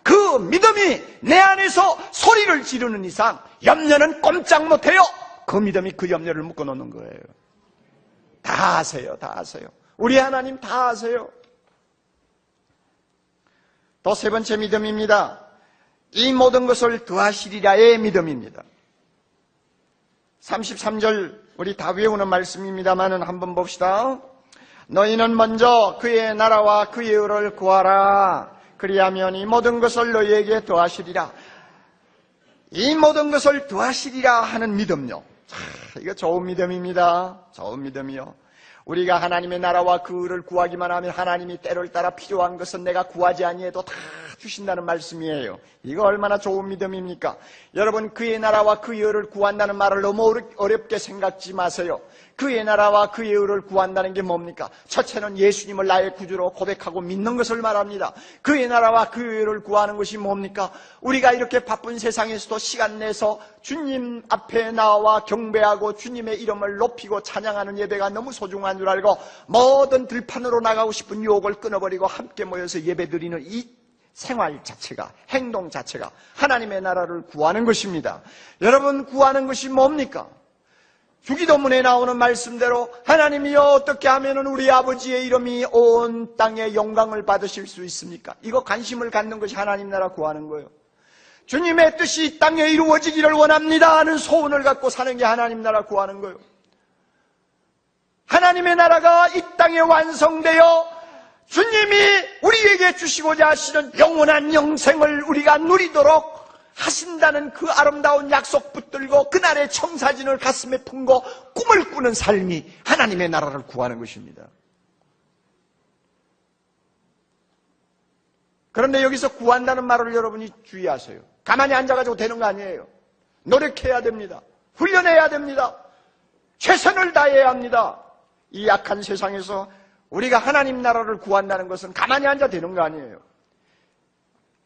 그 믿음이 내 안에서 소리를 지르는 이상 염려는 꼼짝 못해요. 그 믿음이 그 염려를 묶어놓는 거예요. 다 아세요. 다 아세요. 우리 하나님 다 아세요. 또 세 번째 믿음입니다. 이 모든 것을 더하시리라의 믿음입니다. 33절 우리 다 외우는 말씀입니다만은 한번 봅시다. 너희는 먼저 그의 나라와 그의 의를 구하라. 그리하면 이 모든 것을 너희에게 더하시리라. 이 모든 것을 더하시리라 하는 믿음요. 이거 좋은 믿음입니다. 좋은 믿음이요. 우리가 하나님의 나라와 그 의를 구하기만 하면 하나님이 때를 따라 필요한 것은 내가 구하지 아니해도 다 주신다는 말씀이에요. 이거 얼마나 좋은 믿음입니까? 여러분, 그의 나라와 그의 의를 구한다는 말을 너무 어렵게 생각지 마세요. 그의 나라와 그의 의를 구한다는 게 뭡니까? 첫째는 예수님을 나의 구주로 고백하고 믿는 것을 말합니다. 그의 나라와 그의 의를 구하는 것이 뭡니까? 우리가 이렇게 바쁜 세상에서도 시간 내서 주님 앞에 나와 경배하고 주님의 이름을 높이고 찬양하는 예배가 너무 소중한 줄 알고 모든 들판으로 나가고 싶은 유혹을 끊어버리고 함께 모여서 예배드리는 이 생활 자체가, 행동 자체가 하나님의 나라를 구하는 것입니다. 여러분, 구하는 것이 뭡니까? 주기도문에 나오는 말씀대로 하나님이여 어떻게 하면 우리 아버지의 이름이 온 땅에 영광을 받으실 수 있습니까? 이거 관심을 갖는 것이 하나님 나라 구하는 거예요. 주님의 뜻이 이 땅에 이루어지기를 원합니다 하는 소원을 갖고 사는 게 하나님 나라 구하는 거예요. 하나님의 나라가 이 땅에 완성되어 주님이 우리에게 주시고자 하시는 영원한 영생을 우리가 누리도록 하신다는 그 아름다운 약속 붙들고 그날의 청사진을 가슴에 품고 꿈을 꾸는 삶이 하나님의 나라를 구하는 것입니다. 그런데 여기서 구한다는 말을 여러분이 주의하세요. 가만히 앉아가지고 되는 거 아니에요. 노력해야 됩니다. 훈련해야 됩니다. 최선을 다해야 합니다. 이 약한 세상에서 우리가 하나님 나라를 구한다는 것은 가만히 앉아 되는 거 아니에요.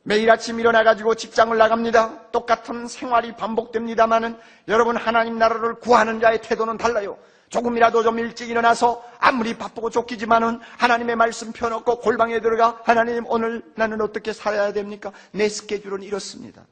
매일 아침 일어나가지고 직장을 나갑니다. 똑같은 생활이 반복됩니다만은 여러분 하나님 나라를 구하는 자의 태도는 달라요. 조금이라도 좀 일찍 일어나서 아무리 바쁘고 쫓기지만은 하나님의 말씀 펴놓고 골방에 들어가 하나님 오늘 나는 어떻게 살아야 됩니까? 내 스케줄은 이렇습니다.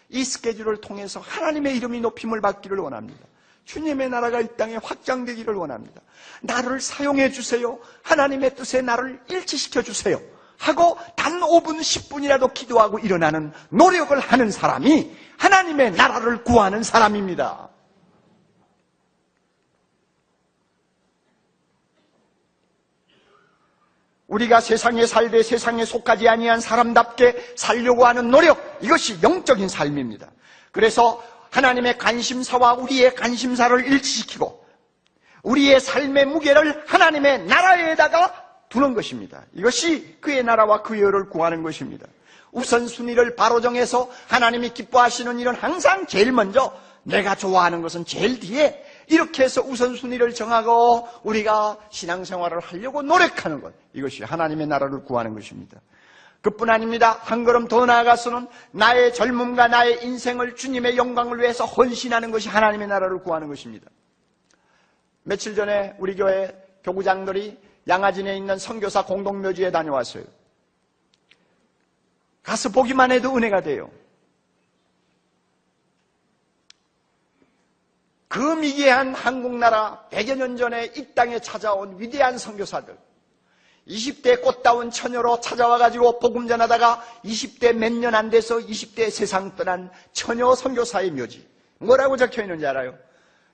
이 스케줄을 통해서 하나님의 이름이 높임을 받기를 원합니다. 주님의 나라가 이 땅에 확장되기를 원합니다. 나를 사용해 주세요. 하나님의 뜻에 나를 일치시켜 주세요. 하고 단 5분, 10분이라도 기도하고 일어나는 노력을 하는 사람이 하나님의 나라를 구하는 사람입니다. 우리가 세상에 살되 세상에 속하지 아니한 사람답게 살려고 하는 노력, 이것이 영적인 삶입니다. 그래서 하나님의 관심사와 우리의 관심사를 일치시키고 우리의 삶의 무게를 하나님의 나라에다가 두는 것입니다. 이것이 그의 나라와 그의 의를 구하는 것입니다. 우선순위를 바로 정해서 하나님이 기뻐하시는 일은 항상 제일 먼저, 내가 좋아하는 것은 제일 뒤에, 이렇게 해서 우선순위를 정하고 우리가 신앙생활을 하려고 노력하는 것, 이것이 하나님의 나라를 구하는 것입니다. 그뿐 아닙니다. 한 걸음 더 나아가서는 나의 젊음과 나의 인생을 주님의 영광을 위해서 헌신하는 것이 하나님의 나라를 구하는 것입니다. 며칠 전에 우리 교회 교구장들이 양화진에 있는 선교사 공동묘지에 다녀왔어요. 가서 보기만 해도 은혜가 돼요. 그 미개한 한국나라 100여 년 전에 이 땅에 찾아온 위대한 선교사들, 20대 꽃다운 처녀로 찾아와가지고 복음 전하다가 20대 몇 년 안 돼서 20대 세상 떠난 처녀 선교사의 묘지. 뭐라고 적혀있는지 알아요?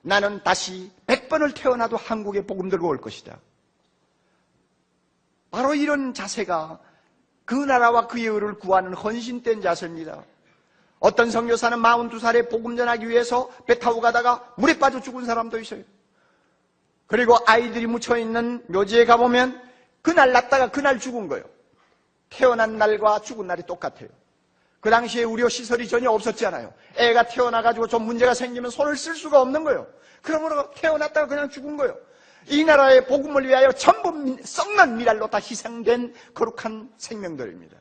나는 다시 100번을 태어나도 한국에 복음 들고 올 것이다. 바로 이런 자세가 그 나라와 그의 의를 구하는 헌신된 자세입니다. 어떤 선교사는 42살에 복음 전하기 위해서 배 타고 가다가 물에 빠져 죽은 사람도 있어요. 그리고 아이들이 묻혀있는 묘지에 가보면 그날 났다가 그날 죽은 거예요. 태어난 날과 죽은 날이 똑같아요. 그 당시에 의료시설이 전혀 없었잖아요. 애가 태어나가지고 좀 문제가 생기면 손을 쓸 수가 없는 거예요. 그러므로 태어났다가 그냥 죽은 거예요. 이 나라의 복음을 위하여 전부 썩는 미랄로 다 희생된 거룩한 생명들입니다.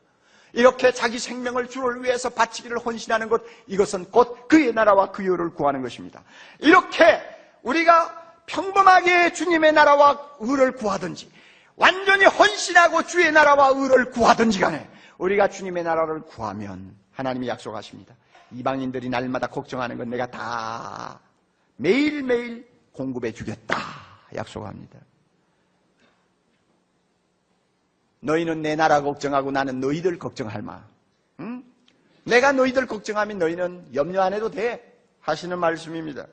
이렇게 자기 생명을 주를 위해서 바치기를 헌신하는 것, 이것은 곧 그의 나라와 그의 의를 구하는 것입니다. 이렇게 우리가 평범하게 주님의 나라와 의를 구하든지 완전히 헌신하고 주의 나라와 의를 구하든지 간에 우리가 주님의 나라를 구하면 하나님이 약속하십니다. 이방인들이 날마다 걱정하는 건 내가 다 매일매일 공급해 주겠다 약속합니다. 너희는 내 나라 걱정하고 나는 너희들 걱정할 마. 응? 내가 너희들 걱정하면 너희는 염려 안 해도 돼 하시는 말씀입니다.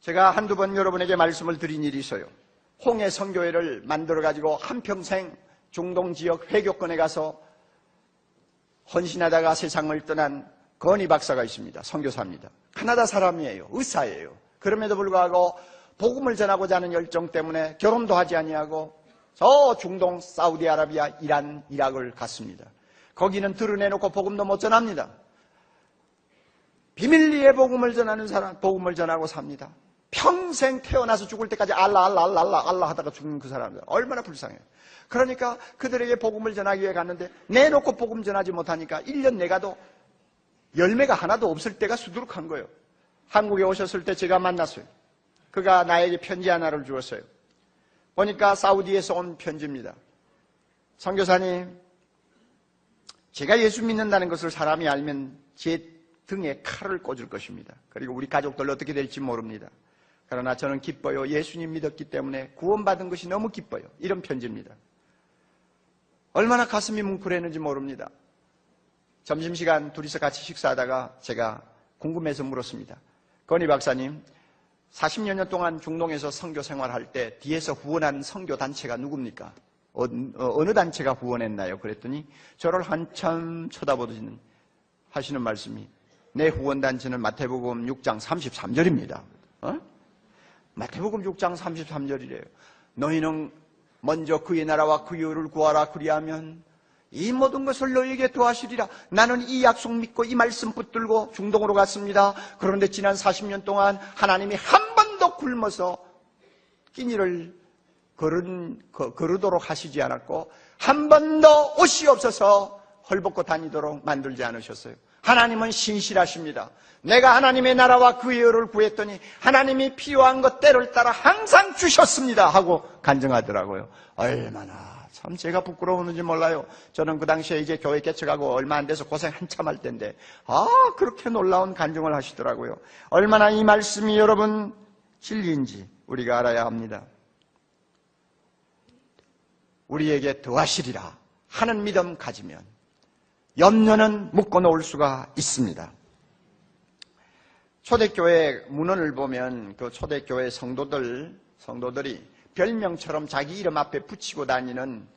제가 한두 번 여러분에게 말씀을 드린 일이 있어요. 홍해 선교회를 만들어가지고 한평생 중동 지역 회교권에 가서 헌신하다가 세상을 떠난 건희 박사가 있습니다. 선교사입니다. 카나다 사람이에요. 의사예요. 그럼에도 불구하고 복음을 전하고자 하는 열정 때문에 결혼도 하지 아니하고 저 중동 사우디아라비아, 이란, 이락을 갔습니다. 거기는 드러내놓고 복음도 못 전합니다. 비밀리에 복음을 전하는 사람, 복음을 전하고 삽니다. 평생 태어나서 죽을 때까지 알라 하다가 죽는 그 사람들 얼마나 불쌍해요. 그러니까 그들에게 복음을 전하기 위해 갔는데 내놓고 복음 전하지 못하니까 1년 내가도 열매가 하나도 없을 때가 수두룩한 거예요. 한국에 오셨을 때 제가 만났어요. 그가 나에게 편지 하나를 주었어요. 보니까 사우디에서 온 편지입니다. 선교사님, 제가 예수 믿는다는 것을 사람이 알면 제 등에 칼을 꽂을 것입니다. 그리고 우리 가족들 어떻게 될지 모릅니다. 그러나 저는 기뻐요. 예수님 믿었기 때문에 구원받은 것이 너무 기뻐요. 이런 편지입니다. 얼마나 가슴이 뭉클했는지 모릅니다. 점심시간 둘이서 같이 식사하다가 제가 궁금해서 물었습니다. 건희 박사님, 40여 년 동안 중동에서 선교 생활할 때 뒤에서 후원한 선교 단체가 누굽니까? 어느 단체가 후원했나요? 그랬더니 저를 한참 쳐다보시는 하시는 말씀이 내 후원단체는 마태복음 6장 33절입니다. 마태복음 6장 33절이래요. 너희는 먼저 그의 나라와 그의 의를 구하라. 그리하면 이 모든 것을 너희에게 도와주리라. 나는 이 약속 믿고 이 말씀 붙들고 중동으로 갔습니다. 그런데 지난 40년 동안 하나님이 한 번도 굶어서 끼니를 거르도록 하시지 않았고 한 번도 옷이 없어서 헐벗고 다니도록 만들지 않으셨어요. 하나님은 신실하십니다. 내가 하나님의 나라와 그의 의를 구했더니 하나님이 필요한 것 때를 따라 항상 주셨습니다 하고 간증하더라고요. 얼마나 참 제가 부끄러웠는지 몰라요. 저는 그 당시에 이제 교회 개척하고 얼마 안 돼서 고생 한참 할 텐데 그렇게 놀라운 간증을 하시더라고요. 얼마나 이 말씀이 여러분 진리인지 우리가 알아야 합니다. 우리에게 더하시리라 하는 믿음 가지면 염려는 묶어놓을 수가 있습니다. 초대교회 문헌을 보면 그 초대교회 성도들이 별명처럼 자기 이름 앞에 붙이고 다니는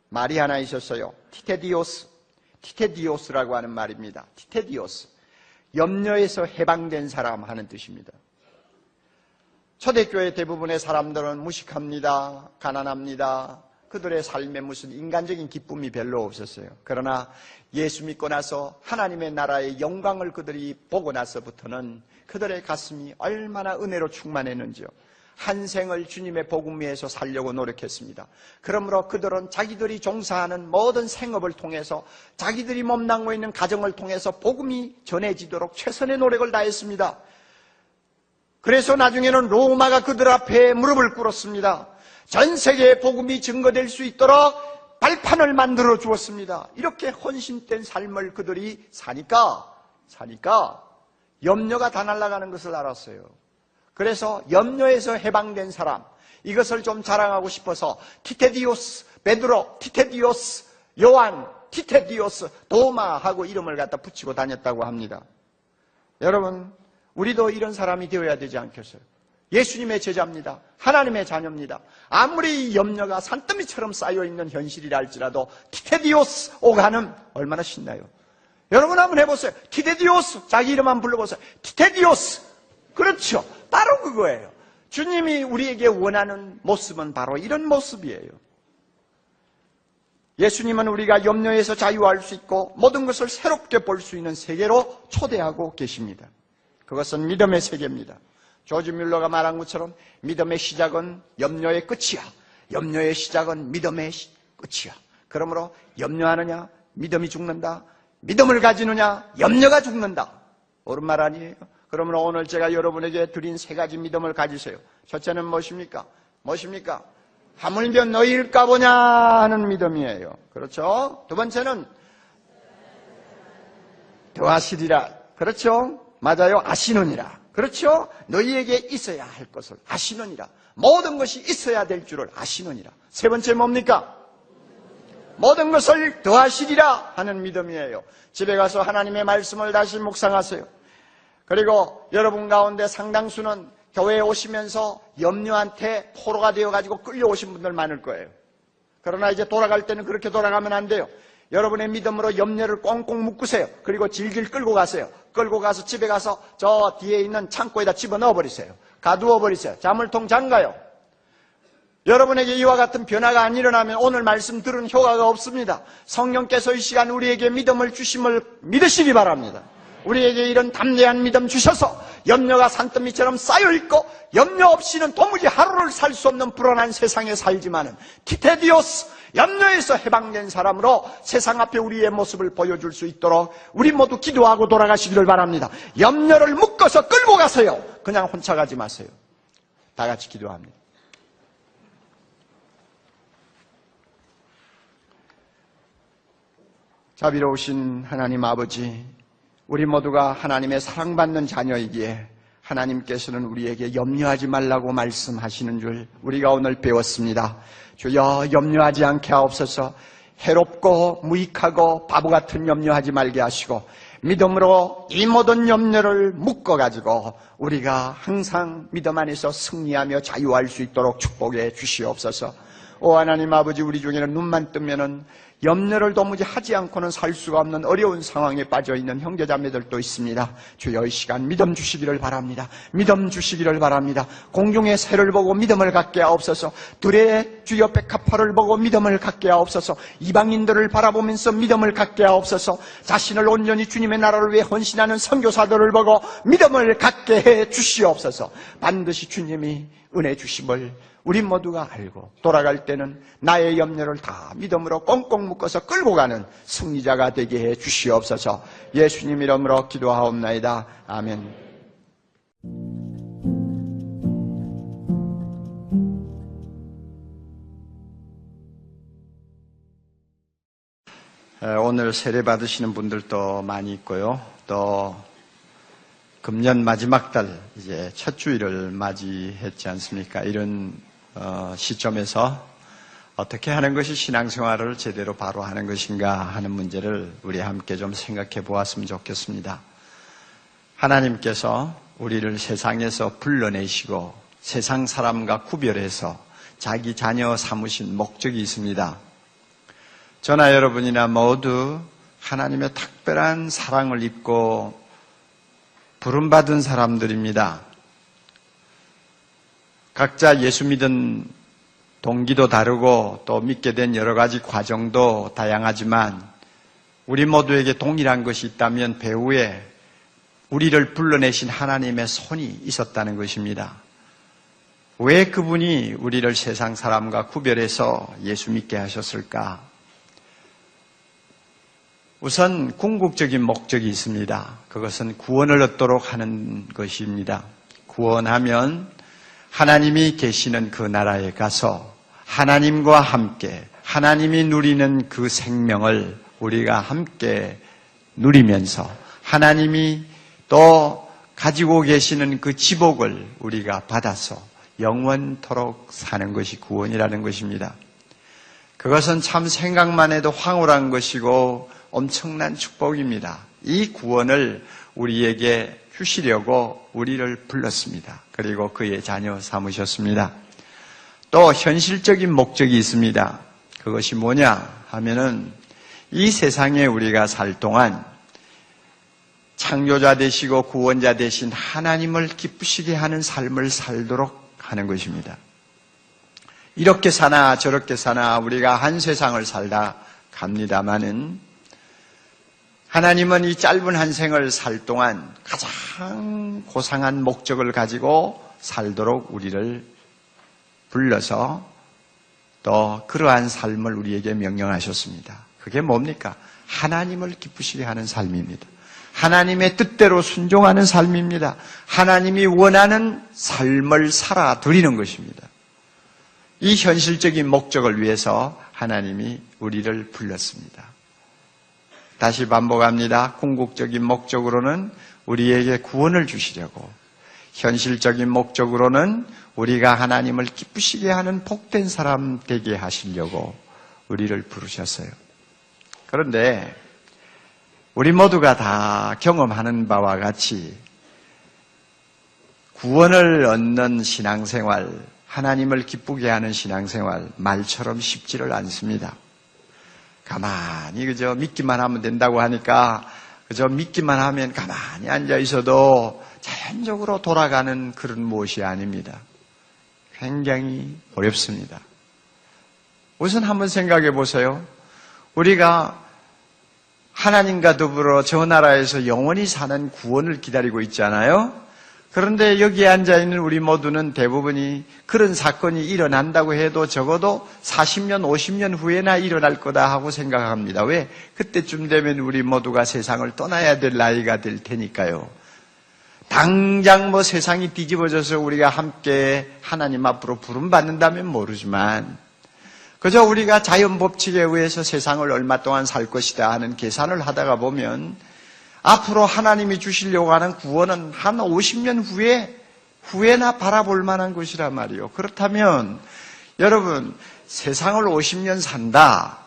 말이 하나 있었어요. 티테디오스라고 하는 말입니다. 티테디오스, 염려에서 해방된 사람 하는 뜻입니다. 초대교회 대부분의 사람들은 무식합니다. 가난합니다. 그들의 삶에 무슨 인간적인 기쁨이 별로 없었어요. 그러나 예수 믿고 나서 하나님의 나라의 영광을 그들이 보고 나서부터는 그들의 가슴이 얼마나 은혜로 충만했는지요. 한 생을 주님의 복음 위에서 살려고 노력했습니다. 그러므로 그들은 자기들이 종사하는 모든 생업을 통해서 자기들이 몸담고 있는 가정을 통해서 복음이 전해지도록 최선의 노력을 다했습니다. 그래서 나중에는 로마가 그들 앞에 무릎을 꿇었습니다. 전 세계에 복음이 증거될 수 있도록 발판을 만들어 주었습니다. 이렇게 헌신된 삶을 그들이 사니까 염려가 다 날아가는 것을 알았어요. 그래서 염려에서 해방된 사람, 이것을 좀 자랑하고 싶어서 티테디오스, 베드로, 티테디오스, 요한, 티테디오스, 도마 하고 이름을 갖다 붙이고 다녔다고 합니다. 여러분, 우리도 이런 사람이 되어야 되지 않겠어요? 예수님의 제자입니다. 하나님의 자녀입니다. 아무리 이 염려가 산더미처럼 쌓여있는 현실이라 할지라도 티테디오스 오가는 얼마나 신나요? 여러분 한번 해보세요. 티테디오스, 자기 이름 한번 불러보세요. 티테디오스. 그렇죠. 바로 그거예요. 주님이 우리에게 원하는 모습은 바로 이런 모습이에요. 예수님은 우리가 염려에서 자유할 수 있고 모든 것을 새롭게 볼 수 있는 세계로 초대하고 계십니다. 그것은 믿음의 세계입니다. 조지 뮬러가 말한 것처럼 믿음의 시작은 염려의 끝이야. 염려의 시작은 믿음의 끝이야. 그러므로 염려하느냐? 믿음이 죽는다. 믿음을 가지느냐? 염려가 죽는다. 옳은 말 아니에요? 그러므로 오늘 제가 여러분에게 드린 세 가지 믿음을 가지세요. 첫째는 무엇입니까? 무엇입니까? 하물며 너희일까 보냐 하는 믿음이에요. 그렇죠? 두 번째는 더하시리라. 그렇죠? 맞아요. 아시느니라. 그렇죠? 너희에게 있어야 할 것을 아시느니라. 모든 것이 있어야 될 줄을 아시느니라. 세 번째 뭡니까? 모든 것을 더하시리라 하는 믿음이에요. 집에 가서 하나님의 말씀을 다시 묵상하세요. 그리고 여러분 가운데 상당수는 교회에 오시면서 염려한테 포로가 되어가지고 끌려오신 분들 많을 거예요. 그러나 이제 돌아갈 때는 그렇게 돌아가면 안 돼요. 여러분의 믿음으로 염려를 꽁꽁 묶으세요. 그리고 질질 끌고 가세요. 끌고 가서 집에 가서 저 뒤에 있는 창고에다 집어넣어 버리세요. 가두어 버리세요. 자물통 잠가요. 여러분에게 이와 같은 변화가 안 일어나면 오늘 말씀 들은 효과가 없습니다. 성령께서 이 시간 우리에게 믿음을 주심을 믿으시기 바랍니다. 우리에게 이런 담대한 믿음 주셔서 염려가 산더미처럼 쌓여있고 염려 없이는 도무지 하루를 살 수 없는 불안한 세상에 살지만은 티테디오스, 염려에서 해방된 사람으로 세상 앞에 우리의 모습을 보여줄 수 있도록 우리 모두 기도하고 돌아가시기를 바랍니다. 염려를 묶어서 끌고 가세요. 그냥 혼자 가지 마세요. 다 같이 기도합니다. 자비로우신 하나님 아버지, 우리 모두가 하나님의 사랑받는 자녀이기에 하나님께서는 우리에게 염려하지 말라고 말씀하시는 줄 우리가 오늘 배웠습니다. 주여, 염려하지 않게 하옵소서. 해롭고 무익하고 바보 같은 염려하지 말게 하시고 믿음으로 이 모든 염려를 묶어가지고 우리가 항상 믿음 안에서 승리하며 자유할 수 있도록 축복해 주시옵소서. 오 하나님 아버지, 우리 중에는 눈만 뜨면은 염려를 도무지 하지 않고는 살 수가 없는 어려운 상황에 빠져있는 형제자매들도 있습니다. 주여, 이 시간 믿음 주시기를 바랍니다. 믿음 주시기를 바랍니다. 공중의 새를 보고 믿음을 갖게 하옵소서. 들의 주여 백합화를 보고 믿음을 갖게 하옵소서. 이방인들을 바라보면서 믿음을 갖게 하옵소서. 자신을 온전히 주님의 나라를 위해 헌신하는 선교사들을 보고 믿음을 갖게 해 주시옵소서. 반드시 주님이 은혜 주심을 우리 모두가 알고 돌아갈 때는 나의 염려를 다 믿음으로 꽁꽁 묶어서 끌고 가는 승리자가 되게 해 주시옵소서. 예수님 이름으로 기도하옵나이다. 아멘. 오늘 세례 받으시는 분들도 많이 있고요. 또 금년 마지막 달 이제 첫 주일을 맞이했지 않습니까? 이런 시점에서 어떻게 하는 것이 신앙생활을 제대로 바로 하는 것인가 하는 문제를 우리 함께 좀 생각해 보았으면 좋겠습니다. 하나님께서 우리를 세상에서 불러내시고 세상 사람과 구별해서 자기 자녀 삼으신 목적이 있습니다. 저나 여러분이나 모두 하나님의 특별한 사랑을 입고 부름받은 사람들입니다. 각자 예수 믿은 동기도 다르고 또 믿게 된 여러 가지 과정도 다양하지만 우리 모두에게 동일한 것이 있다면 배후에 우리를 불러내신 하나님의 손이 있었다는 것입니다. 왜 그분이 우리를 세상 사람과 구별해서 예수 믿게 하셨을까? 우선 궁극적인 목적이 있습니다. 그것은 구원을 얻도록 하는 것입니다. 구원하면 하나님이 계시는 그 나라에 가서 하나님과 함께 하나님이 누리는 그 생명을 우리가 함께 누리면서 하나님이 또 가지고 계시는 그 지복을 우리가 받아서 영원토록 사는 것이 구원이라는 것입니다. 그것은 참 생각만 해도 황홀한 것이고 엄청난 축복입니다. 이 구원을 우리에게 주시려고 우리를 불렀습니다. 그리고 그의 자녀 삼으셨습니다. 또 현실적인 목적이 있습니다. 그것이 뭐냐 하면은 이 세상에 우리가 살 동안 창조자 되시고 구원자 되신 하나님을 기쁘시게 하는 삶을 살도록 하는 것입니다. 이렇게 사나 저렇게 사나 우리가 한 세상을 살다 갑니다마는 하나님은 이 짧은 한 생을 살 동안 가장 고상한 목적을 가지고 살도록 우리를 불러서 또 그러한 삶을 우리에게 명령하셨습니다. 그게 뭡니까? 하나님을 기쁘시게 하는 삶입니다. 하나님의 뜻대로 순종하는 삶입니다. 하나님이 원하는 삶을 살아드리는 것입니다. 이 현실적인 목적을 위해서 하나님이 우리를 불렀습니다. 다시 반복합니다. 궁극적인 목적으로는 우리에게 구원을 주시려고, 현실적인 목적으로는 우리가 하나님을 기쁘시게 하는 복된 사람 되게 하시려고 우리를 부르셨어요. 그런데 우리 모두가 다 경험하는 바와 같이 구원을 얻는 신앙생활, 하나님을 기쁘게 하는 신앙생활, 말처럼 쉽지를 않습니다. 가만히 그저 믿기만 하면 된다고 하니까 그저 믿기만 하면 가만히 앉아 있어도 자연적으로 돌아가는 그런 무엇이 아닙니다. 굉장히 어렵습니다. 우선 한번 생각해 보세요. 우리가 하나님과 더불어 저 나라에서 영원히 사는 구원을 기다리고 있잖아요. 그런데 여기에 앉아있는 우리 모두는 대부분이 그런 사건이 일어난다고 해도 적어도 40년, 50년 후에나 일어날 거다 하고 생각합니다. 왜? 그때쯤 되면 우리 모두가 세상을 떠나야 될 나이가 될 테니까요. 당장 세상이 뒤집어져서 우리가 함께 하나님 앞으로 부름받는다면 모르지만 그저 우리가 자연 법칙에 의해서 세상을 얼마 동안 살 것이다 하는 계산을 하다가 보면 앞으로 하나님이 주시려고 하는 구원은 한 50년 후에나 바라볼 만한 것이란 말이에요. 그렇다면 여러분, 세상을 50년 산다,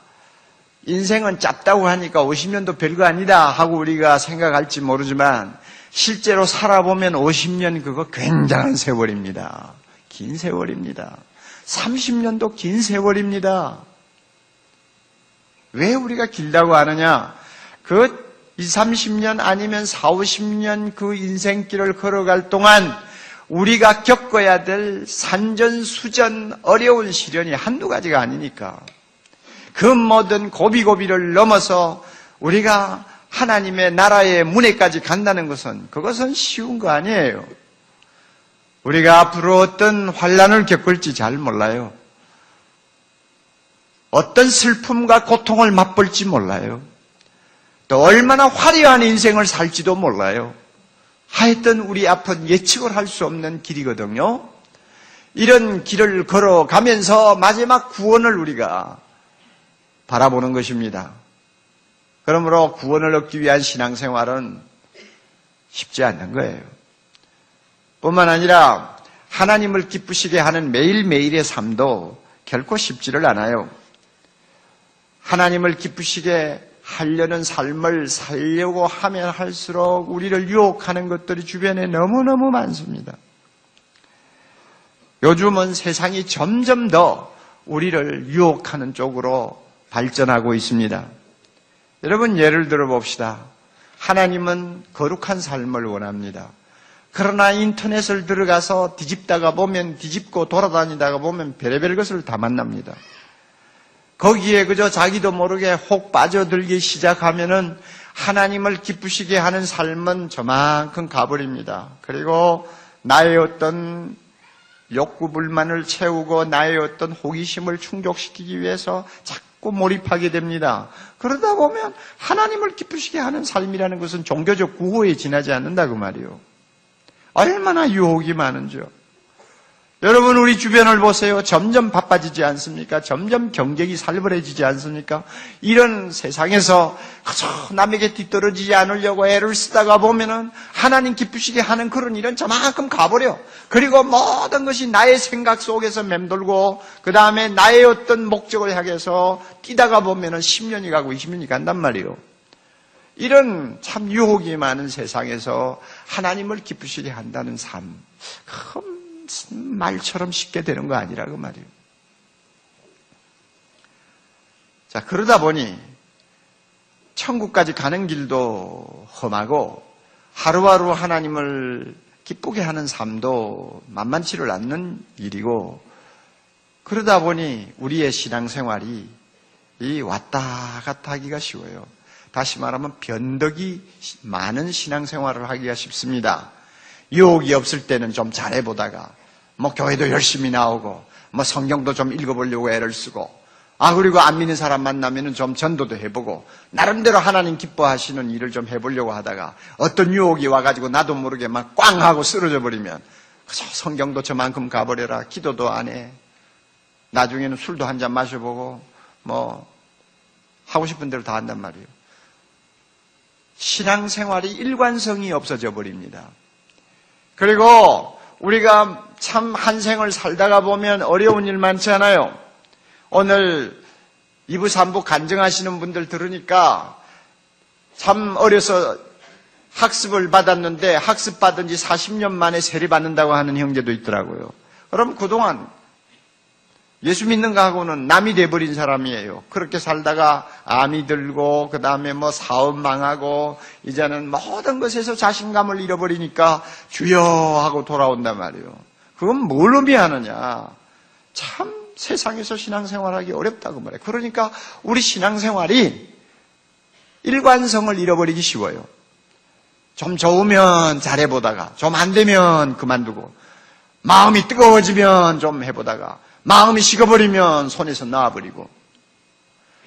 인생은 짧다고 하니까 50년도 별거 아니다 하고 우리가 생각할지 모르지만 실제로 살아보면 50년 그거 굉장한 세월입니다. 긴 세월입니다. 30년도 긴 세월입니다. 왜 우리가 길다고 하느냐? 그 20, 30년 아니면 40, 50년 그 인생길을 걸어갈 동안 우리가 겪어야 될 산전수전 어려운 시련이 한두 가지가 아니니까 그 모든 고비고비를 넘어서 우리가 하나님의 나라의 문에까지 간다는 것은 그것은 쉬운 거 아니에요. 우리가 앞으로 어떤 환난을 겪을지 잘 몰라요. 어떤 슬픔과 고통을 맛볼지 몰라요. 또 얼마나 화려한 인생을 살지도 몰라요. 하여튼 우리 앞은 예측을 할 수 없는 길이거든요. 이런 길을 걸어가면서 마지막 구원을 우리가 바라보는 것입니다. 그러므로 구원을 얻기 위한 신앙생활은 쉽지 않는 거예요. 뿐만 아니라 하나님을 기쁘시게 하는 매일매일의 삶도 결코 쉽지를 않아요. 하나님을 기쁘시게 하려는 삶을 살려고 하면 할수록 우리를 유혹하는 것들이 주변에 너무너무 많습니다. 요즘은 세상이 점점 더 우리를 유혹하는 쪽으로 발전하고 있습니다. 여러분, 예를 들어 봅시다. 하나님은 거룩한 삶을 원합니다. 그러나 인터넷을 들어가서 뒤집고 돌아다니다가 보면 별의별 것을 다 만납니다. 거기에 그저 자기도 모르게 혹 빠져들기 시작하면은 하나님을 기쁘시게 하는 삶은 저만큼 가버립니다. 그리고 나의 어떤 욕구 불만을 채우고 나의 어떤 호기심을 충족시키기 위해서 자꾸 몰입하게 됩니다. 그러다 보면 하나님을 기쁘시게 하는 삶이라는 것은 종교적 구호에 지나지 않는다 그 말이에요. 얼마나 유혹이 많은지요. 여러분, 우리 주변을 보세요. 점점 바빠지지 않습니까? 점점 경쟁이 살벌해지지 않습니까? 이런 세상에서 그저 남에게 뒤떨어지지 않으려고 애를 쓰다가 보면은 하나님 기쁘시게 하는 그런 일은 저만큼 가버려. 그리고 모든 것이 나의 생각 속에서 맴돌고 그 다음에 나의 어떤 목적을 향해서 뛰다가 보면은 10년이 가고 20년이 간단 말이에요. 이런 참 유혹이 많은 세상에서 하나님을 기쁘시게 한다는 삶, 말처럼 쉽게 되는 거 아니라 그 말이에요. 자, 그러다 보니 천국까지 가는 길도 험하고 하루하루 하나님을 기쁘게 하는 삶도 만만치를 않는 일이고, 그러다 보니 우리의 신앙생활이 왔다 갔다 하기가 쉬워요. 다시 말하면 변덕이 많은 신앙생활을 하기가 쉽습니다. 유혹이 없을 때는 좀 잘해보다가 교회도 열심히 나오고 뭐 성경도 좀 읽어보려고 애를 쓰고, 그리고 안 믿는 사람 만나면은 좀 전도도 해보고, 나름대로 하나님 기뻐하시는 일을 좀 해보려고 하다가 어떤 유혹이 와가지고 나도 모르게 막 꽝 하고 쓰러져 버리면, 그저 성경도 저만큼 가버려라, 기도도 안 해, 나중에는 술도 한 잔 마셔보고 뭐 하고 싶은 대로 다 한단 말이에요. 신앙생활이 일관성이 없어져 버립니다. 그리고 우리가 참 한 생을 살다가 보면 어려운 일 많지 않아요? 오늘 2부 3부 간증하시는 분들 들으니까 참 어려서 학습을 받았는데 학습 받은 지 40년 만에 세례 받는다고 하는 형제도 있더라고요. 그럼 그동안 예수 믿는 거하고는 남이 돼버린 사람이에요. 그렇게 살다가 암이 들고 그 다음에 뭐 사업 망하고 이제는 모든 것에서 자신감을 잃어버리니까 주여 하고 돌아온단 말이에요. 그건 뭘 의미하느냐. 참 세상에서 신앙생활하기 어렵다고 말해요. 그러니까 우리 신앙생활이 일관성을 잃어버리기 쉬워요. 좀 좋으면 잘해보다가 좀 안 되면 그만두고, 마음이 뜨거워지면 좀 해보다가 마음이 식어버리면 손에서 놔버리고,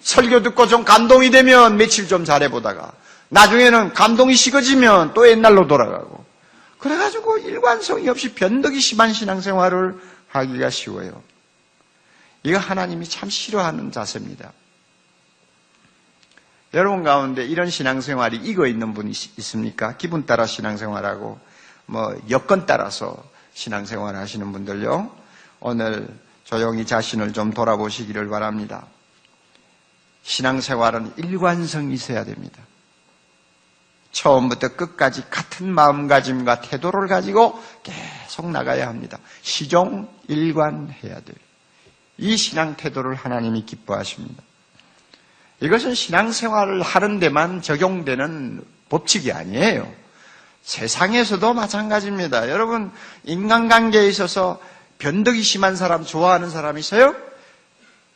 설교 듣고 좀 감동이 되면 며칠 좀 잘해보다가 나중에는 감동이 식어지면 또 옛날로 돌아가고, 그래가지고 일관성이 없이 변덕이 심한 신앙생활을 하기가 쉬워요. 이거 하나님이 참 싫어하는 자세입니다. 여러분 가운데 이런 신앙생활이 익어 있는 분이 있습니까? 기분 따라 신앙생활하고 뭐 여건 따라서 신앙생활 하시는 분들요, 오늘 조용히 자신을 좀 돌아보시기를 바랍니다. 신앙생활은 일관성이 있어야 됩니다. 처음부터 끝까지 같은 마음가짐과 태도를 가지고 계속 나가야 합니다. 시종일관해야 돼요. 이 신앙 태도를 하나님이 기뻐하십니다. 이것은 신앙생활을 하는 데만 적용되는 법칙이 아니에요. 세상에서도 마찬가지입니다. 여러분, 인간관계에 있어서 변덕이 심한 사람 좋아하는 사람 있어요?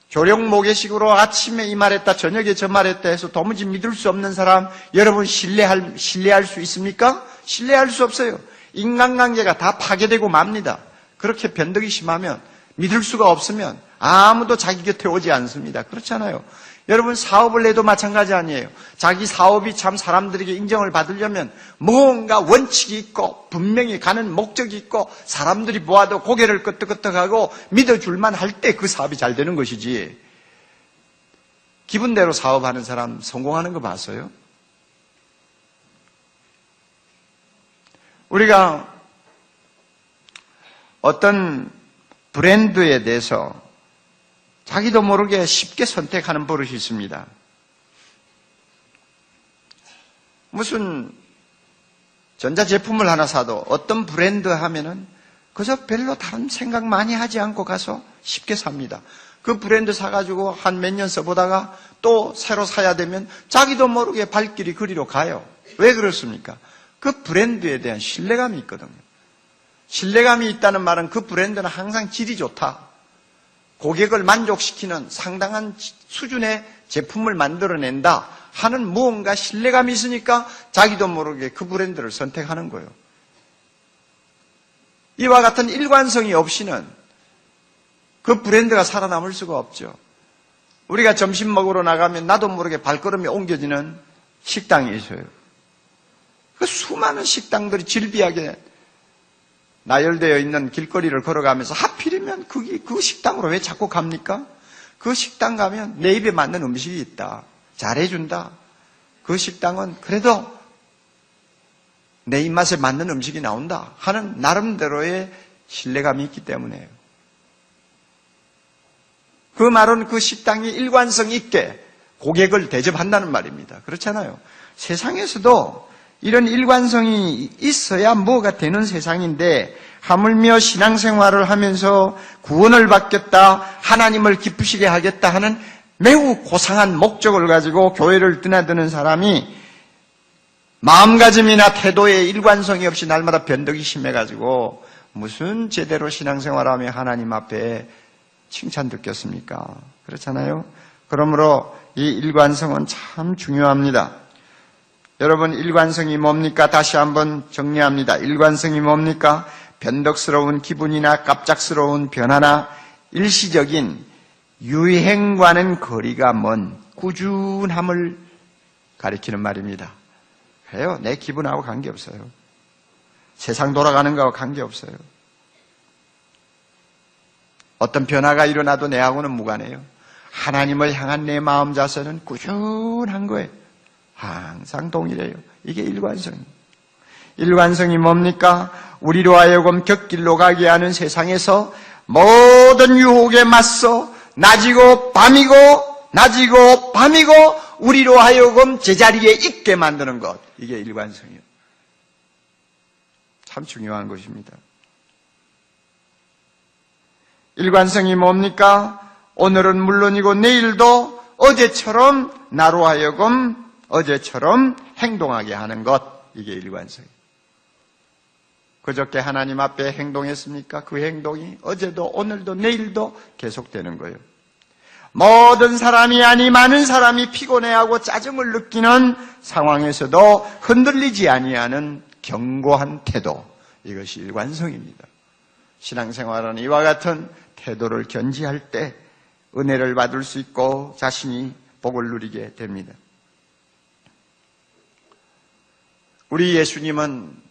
조령 모계식으로 아침에 이 말했다 저녁에 저 말했다 해서 도무지 믿을 수 없는 사람 여러분 신뢰할 수 있습니까? 신뢰할 수 없어요. 인간관계가 다 파괴되고 맙니다. 그렇게 변덕이 심하면, 믿을 수가 없으면 아무도 자기 곁에 오지 않습니다. 그렇잖아요. 여러분, 사업을 해도 마찬가지 아니에요. 자기 사업이 참 사람들에게 인정을 받으려면 뭔가 원칙이 있고 분명히 가는 목적이 있고 사람들이 보아도 고개를 끄덕끄덕하고 믿어줄만 할 때 그 사업이 잘 되는 것이지, 기분대로 사업하는 사람 성공하는 거 봤어요? 우리가 어떤 브랜드에 대해서 자기도 모르게 쉽게 선택하는 버릇이 있습니다. 무슨 전자제품을 하나 사도 어떤 브랜드 하면은 그저 별로 다른 생각 많이 하지 않고 가서 쉽게 삽니다. 그 브랜드 사가지고 한 몇 년 써보다가 또 새로 사야 되면 자기도 모르게 발길이 그리로 가요. 왜 그렇습니까? 그 브랜드에 대한 신뢰감이 있거든요. 신뢰감이 있다는 말은 그 브랜드는 항상 질이 좋다, 고객을 만족시키는 상당한 수준의 제품을 만들어낸다 하는 무언가 신뢰감이 있으니까 자기도 모르게 그 브랜드를 선택하는 거예요. 이와 같은 일관성이 없이는 그 브랜드가 살아남을 수가 없죠. 우리가 점심 먹으러 나가면 나도 모르게 발걸음이 옮겨지는 식당이 있어요. 그 수많은 식당들이 질비하게 나열되어 있는 길거리를 걸어가면서 하필이면 그 식당으로 왜 자꾸 갑니까? 그 식당 가면 내 입에 맞는 음식이 있다, 잘해준다, 그 식당은 그래도 내 입맛에 맞는 음식이 나온다 하는 나름대로의 신뢰감이 있기 때문에요. 그 말은 그 식당이 일관성 있게 고객을 대접한다는 말입니다. 그렇잖아요. 세상에서도 이런 일관성이 있어야 뭐가 되는 세상인데, 하물며 신앙생활을 하면서 구원을 받겠다, 하나님을 기쁘시게 하겠다 하는 매우 고상한 목적을 가지고 교회를 드나드는 사람이 마음가짐이나 태도에 일관성이 없이 날마다 변덕이 심해가지고 무슨 제대로 신앙생활하며 하나님 앞에 칭찬 듣겠습니까? 그렇잖아요. 그러므로 이 일관성은 참 중요합니다. 여러분, 일관성이 뭡니까? 다시 한번 정리합니다. 일관성이 뭡니까? 변덕스러운 기분이나 갑작스러운 변화나 일시적인 유행과는 거리가 먼 꾸준함을 가리키는 말입니다. 그래요. 내 기분하고 관계없어요. 세상 돌아가는 거하고 관계없어요. 어떤 변화가 일어나도 내하고는 무관해요. 하나님을 향한 내 마음 자세는 꾸준한 거예요. 항상 동일해요. 이게 일관성이에요. 일관성이 뭡니까? 우리로 하여금 곁길로 가게 하는 세상에서 모든 유혹에 맞서 낮이고 밤이고 낮이고 밤이고 우리로 하여금 제자리에 있게 만드는 것. 이게 일관성이에요. 참 중요한 것입니다. 일관성이 뭡니까? 오늘은 물론이고 내일도 어제처럼 나로 하여금 어제처럼 행동하게 하는 것. 이게 일관성이에요. 그저께 하나님 앞에 행동했습니까? 그 행동이 어제도 오늘도 내일도 계속되는 거예요. 모든 사람이 아니 많은 사람이 피곤해하고 짜증을 느끼는 상황에서도 흔들리지 아니하는 견고한 태도. 이것이 일관성입니다. 신앙생활은 이와 같은 태도를 견지할 때 은혜를 받을 수 있고 자신이 복을 누리게 됩니다. 우리 예수님은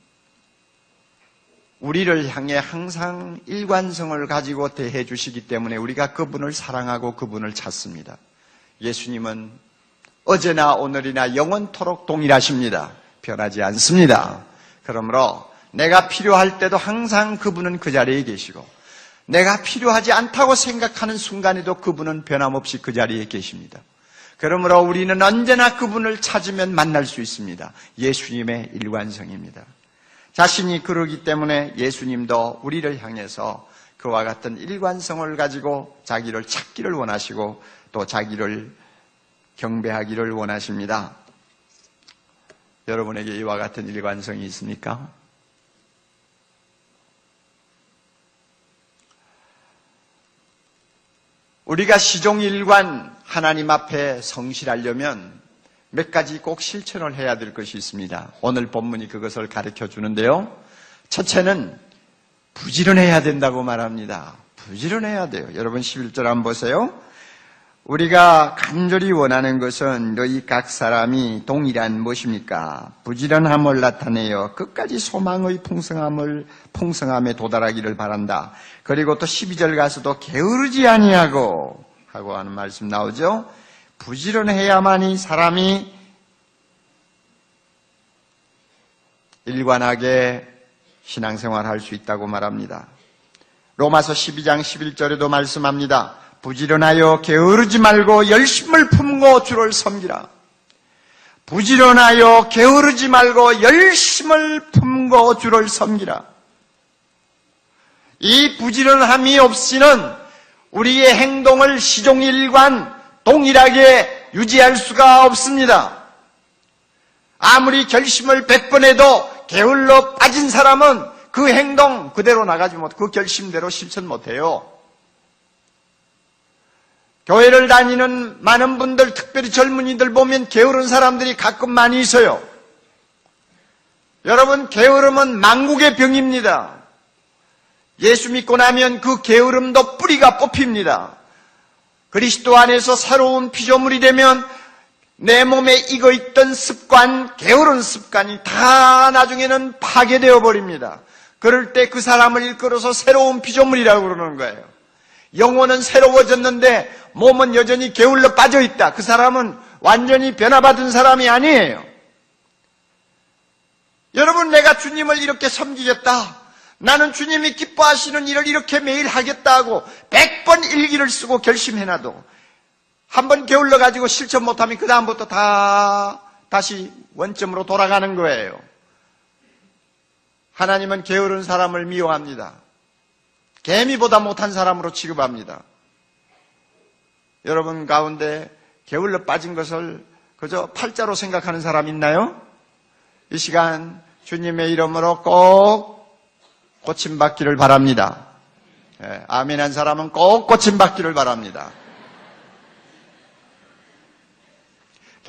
우리를 향해 항상 일관성을 가지고 대해 주시기 때문에 우리가 그분을 사랑하고 그분을 찾습니다. 예수님은 어제나 오늘이나 영원토록 동일하십니다. 변하지 않습니다. 그러므로 내가 필요할 때도 항상 그분은 그 자리에 계시고 내가 필요하지 않다고 생각하는 순간에도 그분은 변함없이 그 자리에 계십니다. 그러므로 우리는 언제나 그분을 찾으면 만날 수 있습니다. 예수님의 일관성입니다. 자신이 그러기 때문에 예수님도 우리를 향해서 그와 같은 일관성을 가지고 자기를 찾기를 원하시고 또 자기를 경배하기를 원하십니다. 여러분에게 이와 같은 일관성이 있습니까? 우리가 시종일관 하나님 앞에 성실하려면 몇 가지 꼭 실천을 해야 될 것이 있습니다. 오늘 본문이 그것을 가르쳐 주는데요. 첫째는 부지런해야 된다고 말합니다. 부지런해야 돼요. 여러분 11절 한번 보세요. 우리가 간절히 원하는 것은 너희 각 사람이 동일한 무엇입니까? 부지런함을 나타내어 끝까지 소망의 풍성함에 도달하기를 바란다. 그리고 또 12절 가서도 게으르지 아니하고 하고 하는 말씀 나오죠. 부지런해야만이 사람이 일관하게 신앙생활할 수 있다고 말합니다. 로마서 12장 11절에도 말씀합니다. 부지런하여 게으르지 말고 열심을 품고 주를 섬기라. 부지런하여 게으르지 말고 열심을 품고 주를 섬기라. 이 부지런함이 없이는 우리의 행동을 시종일관 동일하게 유지할 수가 없습니다. 아무리 결심을 100번 해도 게을러 빠진 사람은 그 행동 그대로 나가지 못, 그 결심대로 실천 못해요. 교회를 다니는 많은 분들, 특별히 젊은이들 보면 게으른 사람들이 가끔 많이 있어요. 여러분, 게으름은 만국의 병입니다. 예수 믿고 나면 그 게으름도 뿌리가 뽑힙니다. 그리스도 안에서 새로운 피조물이 되면 내 몸에 익어있던 습관, 게으른 습관이 다 나중에는 파괴되어 버립니다. 그럴 때 그 사람을 일컬어서 새로운 피조물이라고 그러는 거예요. 영혼은 새로워졌는데 몸은 여전히 게을러 빠져있다. 그 사람은 완전히 변화받은 사람이 아니에요. 여러분, 내가 주님을 이렇게 섬기겠다. 나는 주님이 기뻐하시는 일을 이렇게 매일 하겠다고 100번 일기를 쓰고 결심해놔도 한번 게을러가지고 실천 못하면 그 다음부터 다시 원점으로 돌아가는 거예요. 하나님은 게으른 사람을 미워합니다. 개미보다 못한 사람으로 취급합니다. 여러분 가운데 게을러 빠진 것을 그저 팔자로 생각하는 사람 있나요? 이 시간 주님의 이름으로 꼭 고침받기를 바랍니다. 아멘한 사람은 꼭 고침받기를 바랍니다.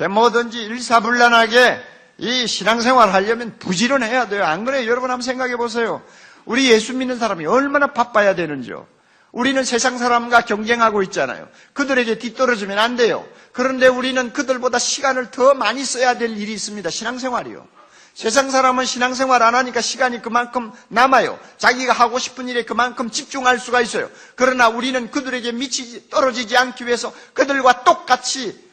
뭐든지 일사불란하게 이 신앙생활 하려면 부지런해야 돼요. 안 그래요? 여러분 한번 생각해 보세요. 우리 예수 믿는 사람이 얼마나 바빠야 되는지요. 우리는 세상 사람과 경쟁하고 있잖아요. 그들에게 뒤떨어지면 안 돼요. 그런데 우리는 그들보다 시간을 더 많이 써야 될 일이 있습니다. 신앙생활이요. 세상 사람은 신앙생활 안 하니까 시간이 그만큼 남아요. 자기가 하고 싶은 일에 그만큼 집중할 수가 있어요. 그러나 우리는 그들에게 떨어지지 않기 위해서 그들과 똑같이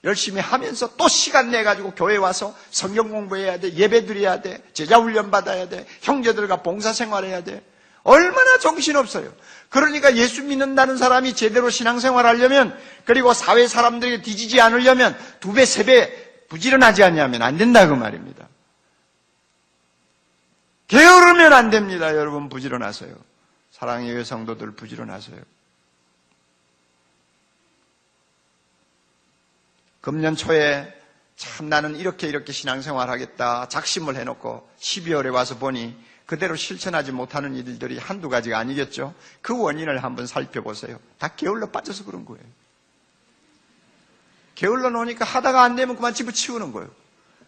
열심히 하면서 또 시간 내가지고 교회 와서 성경 공부해야 돼, 예배 드려야 돼, 제자훈련 받아야 돼, 형제들과 봉사생활해야 돼. 얼마나 정신없어요. 그러니까 예수 믿는다는 사람이 제대로 신앙생활 하려면, 그리고 사회 사람들에게 뒤지지 않으려면 2배, 3배 부지런하지 않냐면 안 된다 그 말입니다. 게으르면 안 됩니다. 여러분 부지런하세요. 사랑의 교회 성도들 부지런하세요. 금년 초에 참 나는 이렇게 신앙생활 하겠다 작심을 해놓고 12월에 와서 보니 그대로 실천하지 못하는 일들이 한두 가지가 아니겠죠. 그 원인을 한번 살펴보세요. 다 게을러 빠져서 그런 거예요. 게을러 놓으니까 하다가 안 되면 그만 집어치우는 거예요.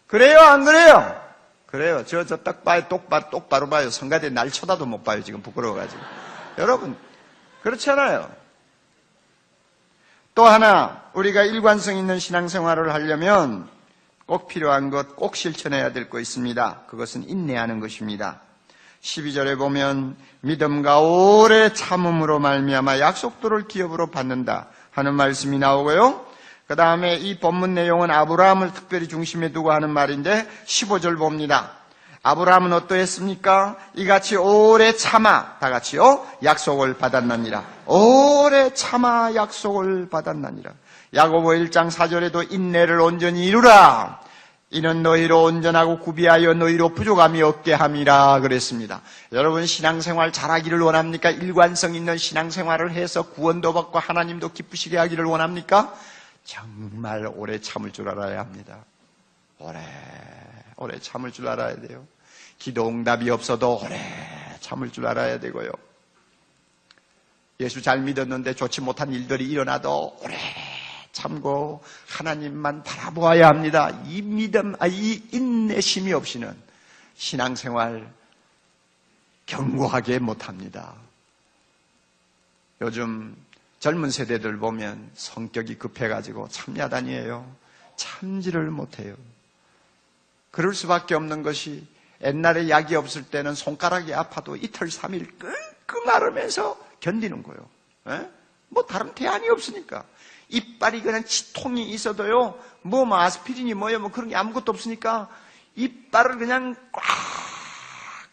그래요 안 그래요? 그래요. 저 딱 봐요. 똑바로 봐요. 성가대 날 쳐다도 못 봐요. 지금 부끄러워가지고. 여러분 그렇잖아요. 또 하나 우리가 일관성 있는 신앙생활을 하려면 꼭 필요한 것, 꼭 실천해야 될 거 있습니다. 그것은 인내하는 것입니다. 12절에 보면 믿음과 오래 참음으로 말미암아 약속들을 기업으로 받는다 하는 말씀이 나오고요. 그 다음에 이 본문 내용은 아브라함을 특별히 중심에 두고 하는 말인데 15절 봅니다. 아브라함은 어떠했습니까? 이같이 오래 참아, 다 같이요, 약속을 받았나니라. 오래 참아 약속을 받았나니라. 야고보 1장 4절에도 인내를 온전히 이루라. 이는 너희로 온전하고 구비하여 너희로 부족함이 없게 함이라 그랬습니다. 여러분 신앙생활 잘하기를 원합니까? 일관성 있는 신앙생활을 해서 구원도 받고 하나님도 기쁘시게 하기를 원합니까? 정말 오래 참을 줄 알아야 합니다. 오래 참을 줄 알아야 돼요. 기도 응답이 없어도 오래 참을 줄 알아야 되고요. 예수 잘 믿었는데 좋지 못한 일들이 일어나도 오래 참고 하나님만 바라보아야 합니다. 이 믿음, 이 인내심이 없이는 신앙생활 견고하게 못합니다. 요즘 젊은 세대들 보면 성격이 급해가지고 참야단이에요. 참지를 못해요. 그럴 수밖에 없는 것이 옛날에 약이 없을 때는 손가락이 아파도 이틀 3일 끙끙 앓으면서 견디는 거예요. 에? 뭐 다른 대안이 없으니까. 이빨이 그냥 치통이 있어도요, 뭐 아스피린이 뭐예요, 뭐 그런 게 아무것도 없으니까 이빨을 그냥 꽉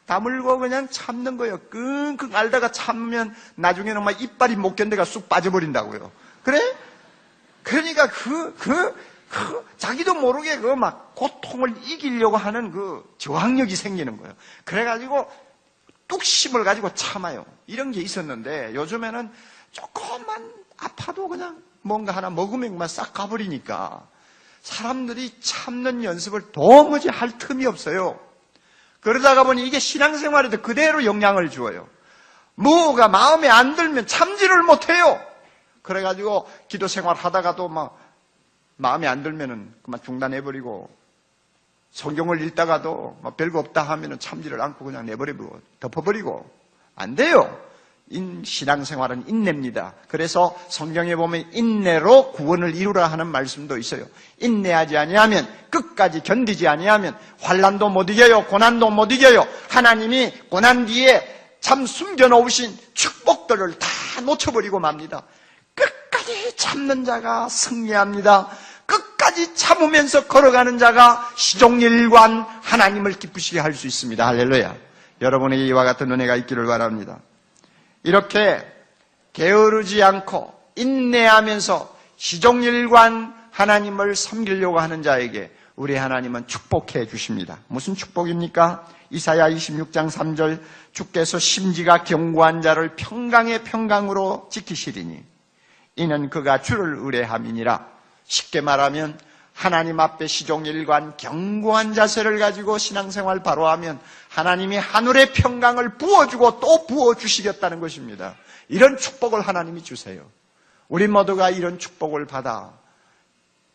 다물고 그냥 참는 거예요. 끙끙 앓다가 참으면 나중에는 막 이빨이 못 견뎌가 쑥 빠져버린다고요. 그래? 그러니까 자기도 모르게 그 막 고통을 이기려고 하는 그 저항력이 생기는 거예요. 그래가지고 뚝심을 가지고 참아요. 이런 게 있었는데 요즘에는 조금만 아파도 그냥 뭔가 하나 먹으면 그만 싹 가버리니까 사람들이 참는 연습을 도무지 할 틈이 없어요. 그러다가 보니 이게 신앙생활에도 그대로 영향을 주어요. 뭐가 마음에 안 들면 참지를 못해요. 그래가지고 기도생활 하다가도 막 마음에 안 들면은 그만 중단해버리고 성경을 읽다가도 막 별거 없다 하면은 참지를 않고 그냥 내버려버리고 덮어버리고 안 돼요. 신앙생활은 인내입니다. 그래서 성경에 보면 인내로 구원을 이루라 하는 말씀도 있어요. 인내하지 아니하면, 끝까지 견디지 아니하면 환난도 못 이겨요. 고난도 못 이겨요. 하나님이 고난 뒤에 참 숨겨놓으신 축복들을 다 놓쳐버리고 맙니다. 끝까지 참는 자가 승리합니다. 끝까지 참으면서 걸어가는 자가 시종일관 하나님을 기쁘시게 할 수 있습니다. 할렐루야. 여러분에게 이와 같은 은혜가 있기를 바랍니다. 이렇게 게으르지 않고 인내하면서 시종일관 하나님을 섬기려고 하는 자에게 우리 하나님은 축복해 주십니다. 무슨 축복입니까? 이사야 26장 3절, 주께서 심지가 견고한 자를 평강의 평강으로 지키시리니 이는 그가 주를 의뢰함이니라. 쉽게 말하면 하나님 앞에 시종일관 견고한 자세를 가지고 신앙생활 바로 하면 하나님이 하늘의 평강을 부어주고 또 부어주시겠다는 것입니다. 이런 축복을 하나님이 주세요. 우리 모두가 이런 축복을 받아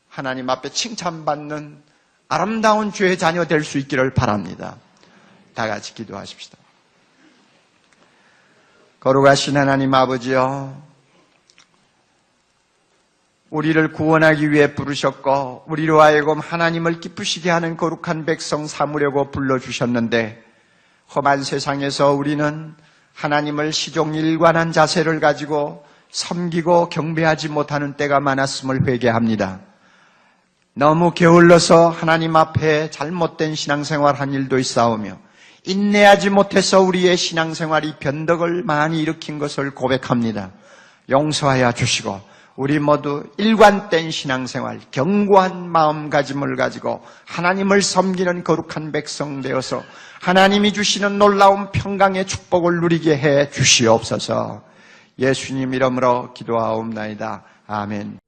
하나님 앞에 칭찬받는 아름다운 주의 자녀 될 수 있기를 바랍니다. 다 같이 기도하십시다. 거룩하신 하나님 아버지여, 우리를 구원하기 위해 부르셨고 우리로 하여금 하나님을 기쁘시게 하는 거룩한 백성 삼으려고 불러주셨는데, 험한 세상에서 우리는 하나님을 시종일관한 자세를 가지고 섬기고 경배하지 못하는 때가 많았음을 회개합니다. 너무 게을러서 하나님 앞에 잘못된 신앙생활 한 일도 있사오며 인내하지 못해서 우리의 신앙생활이 변덕을 많이 일으킨 것을 고백합니다. 용서하여 주시고 우리 모두 일관된 신앙생활, 견고한 마음가짐을 가지고 하나님을 섬기는 거룩한 백성 되어서 하나님이 주시는 놀라운 평강의 축복을 누리게 해 주시옵소서. 예수님 이름으로 기도하옵나이다. 아멘.